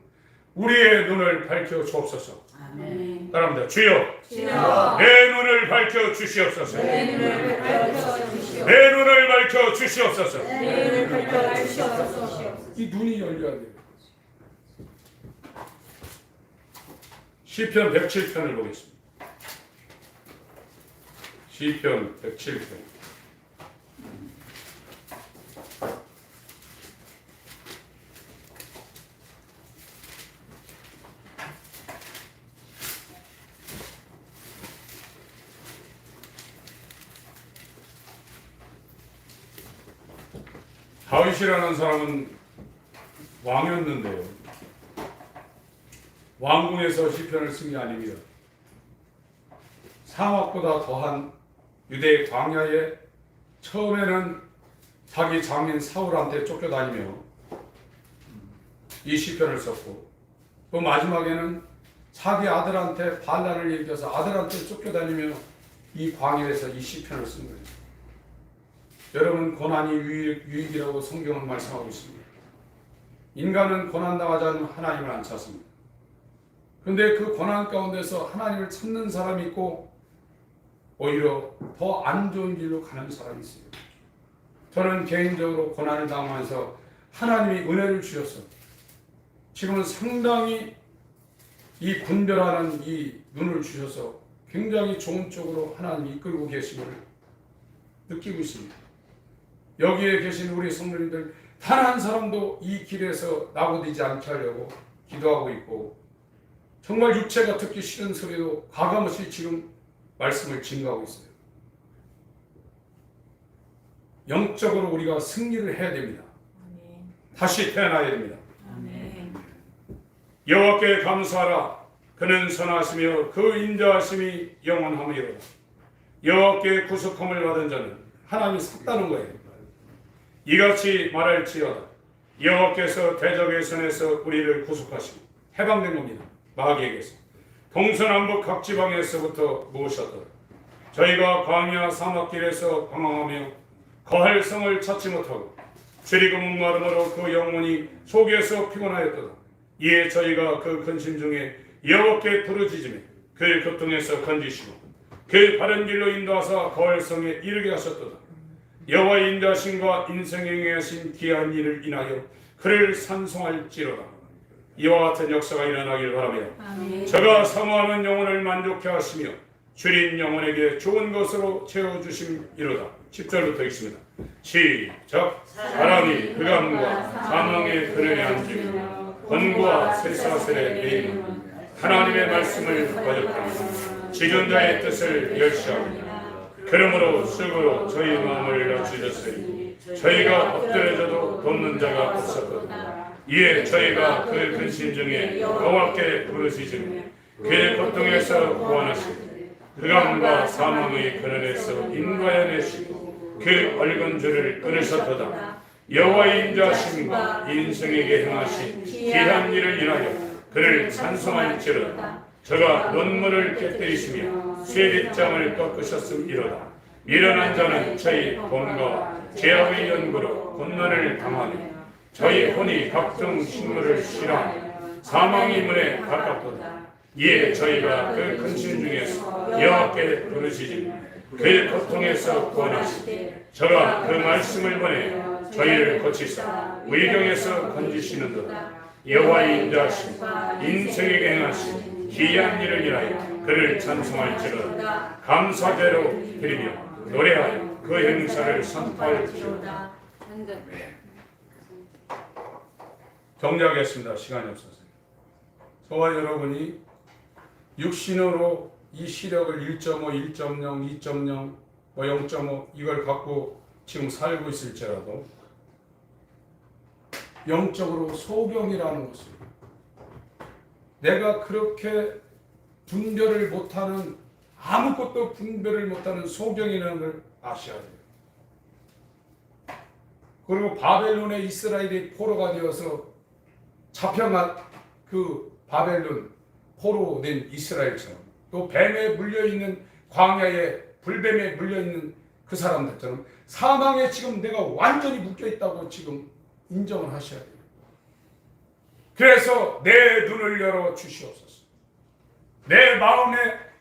우리의 눈을 밝혀 주옵소서. 아멘. 따라합니다. 주여, 주여, 내 눈을 밝혀 주시옵소서. 내 눈을 밝혀 주시옵소서. 내 눈을 밝혀 주시옵소서. 내 눈을 밝혀 주시옵소서. 이 눈이 열려야 돼요. 시편 107편을 보겠습니다. 시편 107편. 다윗이라는 사람은 왕이었는데요. 왕궁에서 시편을 쓴 게 아닙니다. 사막보다 더한 유대 광야에 처음에는 자기 장인 사울한테 쫓겨다니며 이 시편을 썼고 또 마지막에는 자기 아들한테 반란을 일으켜서 아들한테 쫓겨다니며 이 광야에서 이 시편을 쓴 거예요. 여러분 고난이 유익이라고 성경은 말씀하고 있습니다. 인간은 고난당하지 않으면 하나님을 안 찾습니다. 그런데 그 고난 가운데서 하나님을 찾는 사람이 있고 오히려 더 안 좋은 길로 가는 사람이 있어요. 저는 개인적으로 고난을 당하면서 하나님이 은혜를 주셔서 지금은 상당히 이 분별하는 이 눈을 주셔서 굉장히 좋은 쪽으로 하나님이 이끌고 계심을 느끼고 있습니다. 여기에 계신 우리 성도님들 단 한 사람도 이 길에서 낙오되지 않게 하려고 기도하고 있고 정말 육체가 듣기 싫은 소리도 과감없이 지금 말씀을 증거하고 있어요. 영적으로 우리가 승리를 해야 됩니다. 다시 태어나야 됩니다. 여호와께 감사하라. 그는 선하시며 그 인자하심이 영원하므리로다. 여호와께 구속함을 받은 자는 하나님이 샀다는 거예요. 이같이 말할지어다. 여호와께서 대적의 손에서 우리를 구속하시고 해방된 겁니다. 마귀에게서. 동서남북 각 지방에서부터 모으셨도다. 저희가 광야 사막길에서 방황하며 거할 성을 찾지 못하고 줄이고 목마름으로 그 영혼이 속에서 피곤하였도다. 이에 저희가 그 근심 중에 여호와께 부르짖으며 그 고통에서 건지시고 그 바른 길로 인도하사 거할 성에 이르게 하셨도다. 여호와의 인자하심과 인생에 행하신 귀한 일을 인하여 그를 산송할지로다. 이와 같은 역사가 일어나길 바라며 저가 사모하는 영혼을 만족케 하시며 줄인 영혼에게 좋은 것으로 채워주심이로다. 10절부터 읽습니다. 시작. 사람이 흑암과 사망의 그늘에 앉으며 권고와 쇠사슬에 매이는 하나님의 말씀을 거역하며 지존자의 뜻을 멸시하며 그러므로 쑥으로 저희 마음을 낮추셨으니 저희가 엎드려져도 돕는 자가 없었거든요. 이에 저희가 그 근심 중에 여호와께 부르짖으며 그의 고통에서 구원하시고 흑암과 사망의 그늘에서 인가해내시고 그 얽은 줄을 끊으셨도다. 여호와의 인자하심과 인생에게 행하신 귀한 일을 인하여 그를 찬송할지로다. 저가 논문을 깨뜨리시며 쇠빗장을 꺾으셨음이로다. 미련한 자는 저희 돈과 죄악의 연고로 곤난을 당하며 저희 혼이 각종 식물을 싫어하며 사망의 문에 가깝도다. 이에 저희가 그 근심 중에서 여호와께 부르짖으며 그 고통에서 구원하시되 저가 그 말씀을 보내 저희를 고치사 의경에서 건지시는도다. 여호와의 인자하심 인생에게 행하신 귀한 일을 인하여 그를 찬송할지로다. 감사제로 드리며 노래하여 그 행사를 선포할지로다. 정리하겠습니다. 시간이 없어서. 저와 여러분이 육신으로 이 시력을 1.5, 1.0, 2.0, 0.5 이걸 갖고 지금 살고 있을지라도 영적으로 소경이라는 것을 내가 그렇게 분별을 못하는 아무것도 분별을 못하는 소경이라는 걸 아셔야 돼요. 그리고 바벨론의 이스라엘이 포로가 되어서 잡혀간 그 바벨론 포로 된 이스라엘처럼 또 뱀에 물려있는 광야에 불뱀에 물려있는 그 사람들처럼 사망에 지금 내가 완전히 묶여있다고 지금 인정을 하셔야 돼요. 그래서 내 눈을 열어 주시옵소서. 내 마음에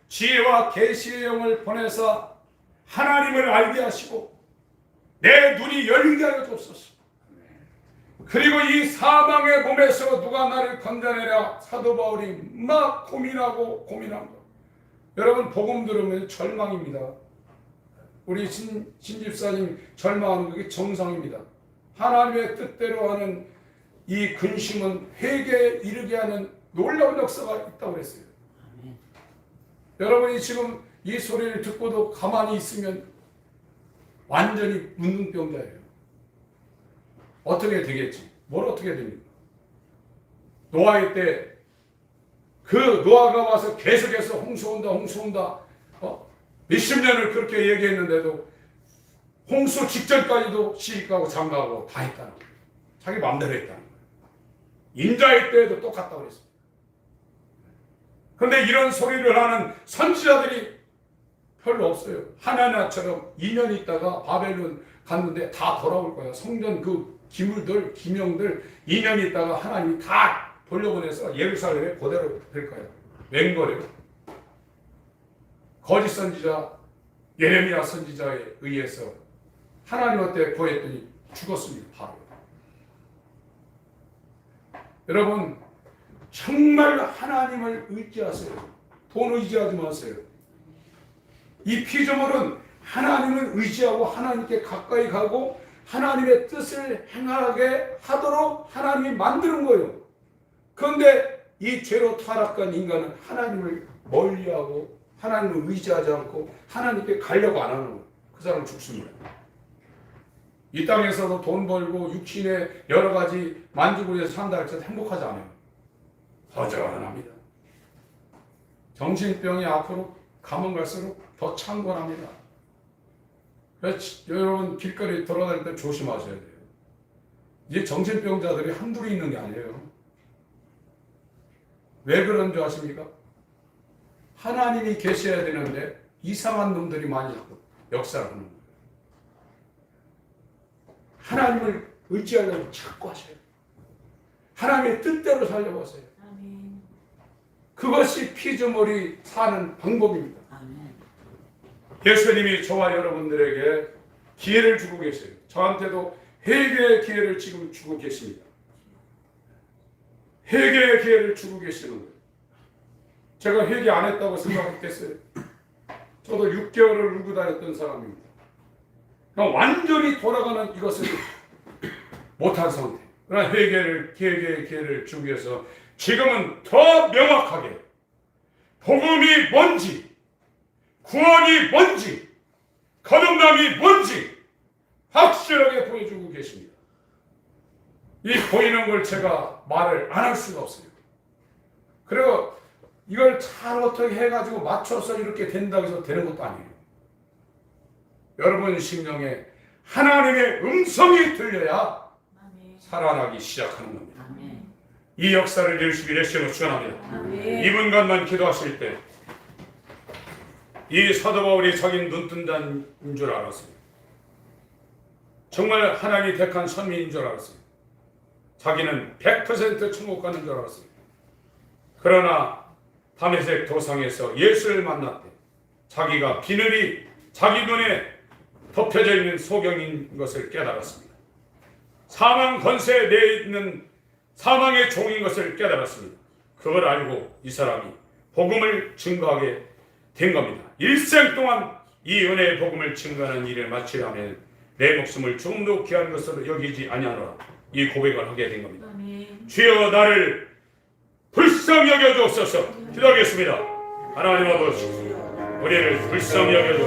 지혜와 계시의 영을 보내서 하나님을 알게 하시고 내 눈이 열리게 하여 주옵소서. 그리고 이 사망의 몸에서 누가 나를 건져내랴. 사도 바울이 막 고민하고 여러분 복음 들으면 절망입니다. 우리 신 집사님 절망하는 그게 정상입니다. 하나님의 뜻대로 하는 이 근심은 회개에 이르게 하는 놀라운 역사가 있다고 그랬어요. 여러분이 지금 이 소리를 듣고도 가만히 있으면 완전히 문둥병자예요. 어떻게 되겠지? 뭘 어떻게 됩니까? 노아의 때 그 노아가 와서 계속해서 홍수 온다. 몇십 년을 그렇게 얘기했는데도 홍수 직전까지도 시집가고 장가가고 다 했다는 거예요. 자기 마음대로 했다는 거예요. 인자의 때에도 똑같다고 그랬습니다. 그런데 이런 소리를 하는 선지자들이 별로 없어요. 하나나처럼 2년 있다가 바벨론 갔는데 다 돌아올 거야. 성전 그 기물들, 기명들 2년 있다가 하나님이 다 돌려보내서 예루살렘에 그대로 될 거예요. 웬거래요? 거짓 선지자 예레미야 선지자에 의해서 하나님한테 구했더니 죽었습니다. 바로. 여러분 정말 하나님을 의지하세요. 돈 의지하지 마세요. 이 피조물은 하나님을 의지하고 하나님께 가까이 가고 하나님의 뜻을 행하게 하도록 하나님이 만드는 거예요. 그런데 이 죄로 타락한 인간은 하나님을 멀리하고 하나님을 의지하지 않고 하나님께 가려고 안 하는 거예요. 그 사람은 죽습니다. 이 땅에서도 돈 벌고 육신의 여러 가지 만족을 위해서 산다 할지라도 행복하지 않아요. 허전합니다. 정신병이 앞으로 가면 갈수록 더 창궐합니다. 그래서 여러분 길거리 돌아다닐 때 조심하셔야 돼요. 이제 정신병자들이 한둘이 있는 게 아니에요. 왜 그런 줄 아십니까? 하나님이 계셔야 되는데 이상한 놈들이 많이 자꾸 역사를 하는 거예요. 하나님을 의지하려고 자꾸 하셔요. 하나님의 뜻대로 살려고 하세요. 아멘. 그것이 피조물이 사는 방법입니다. 아멘. 예수님이 저와 여러분들에게 기회를 주고 계세요. 저한테도 회개의 기회를 지금 주고 계십니다. 회개의 기회를 주고 계시는 거예요. 제가 회개 안 했다고 생각했겠어요? 저도 6개월을 울고 다녔던 사람입니다. 그냥 완전히 돌아가는 이것을 못한 상태. 그러나 회개의 기회를 주기 위해서 지금은 더 명확하게 복음이 뭔지, 구원이 뭔지, 거듭남이 뭔지 확실하게 보여주고 계십니다. 이 보이는 걸 제가 말을 안 할 수가 없어요. 그리고 이걸 잘 어떻게 해가지고 맞춰서 이렇게 된다고 해서 되는 것도 아니에요. 여러분 심령에 하나님의 음성이 들려야 아멘. 살아나기 시작하는 겁니다. 아멘. 이 역사를 열심히 내시는 축원합니다. 아멘. 이분간만 기도하실 때 이 사도 바울이 자기는 눈뜬다는 줄 알았어요. 정말 하나님이 택한 선민인 줄 알았어요. 자기는 100% 천국 가는 줄 알았어요. 그러나 다메섹 도상에서 예수를 만났대. 자기가 비늘이 자기 눈에 덮여져 있는 소경인 것을 깨달았습니다. 사망 권세에 내에 있는 사망의 종인 것을 깨달았습니다. 그걸 알고 이 사람이 복음을 증거하게 된 겁니다. 일생 동안 이 은혜의 복음을 증거하는 일을 마치려면 내 목숨을 조금도 귀한 것으로 여기지 아니하노라. 이 고백을 하게 된 겁니다. 아멘. 주여 나를 불쌍히 여겨주옵소서. 기도하겠습니다. 하나님 아버지, 우리를 불쌍히 여겨주옵소서.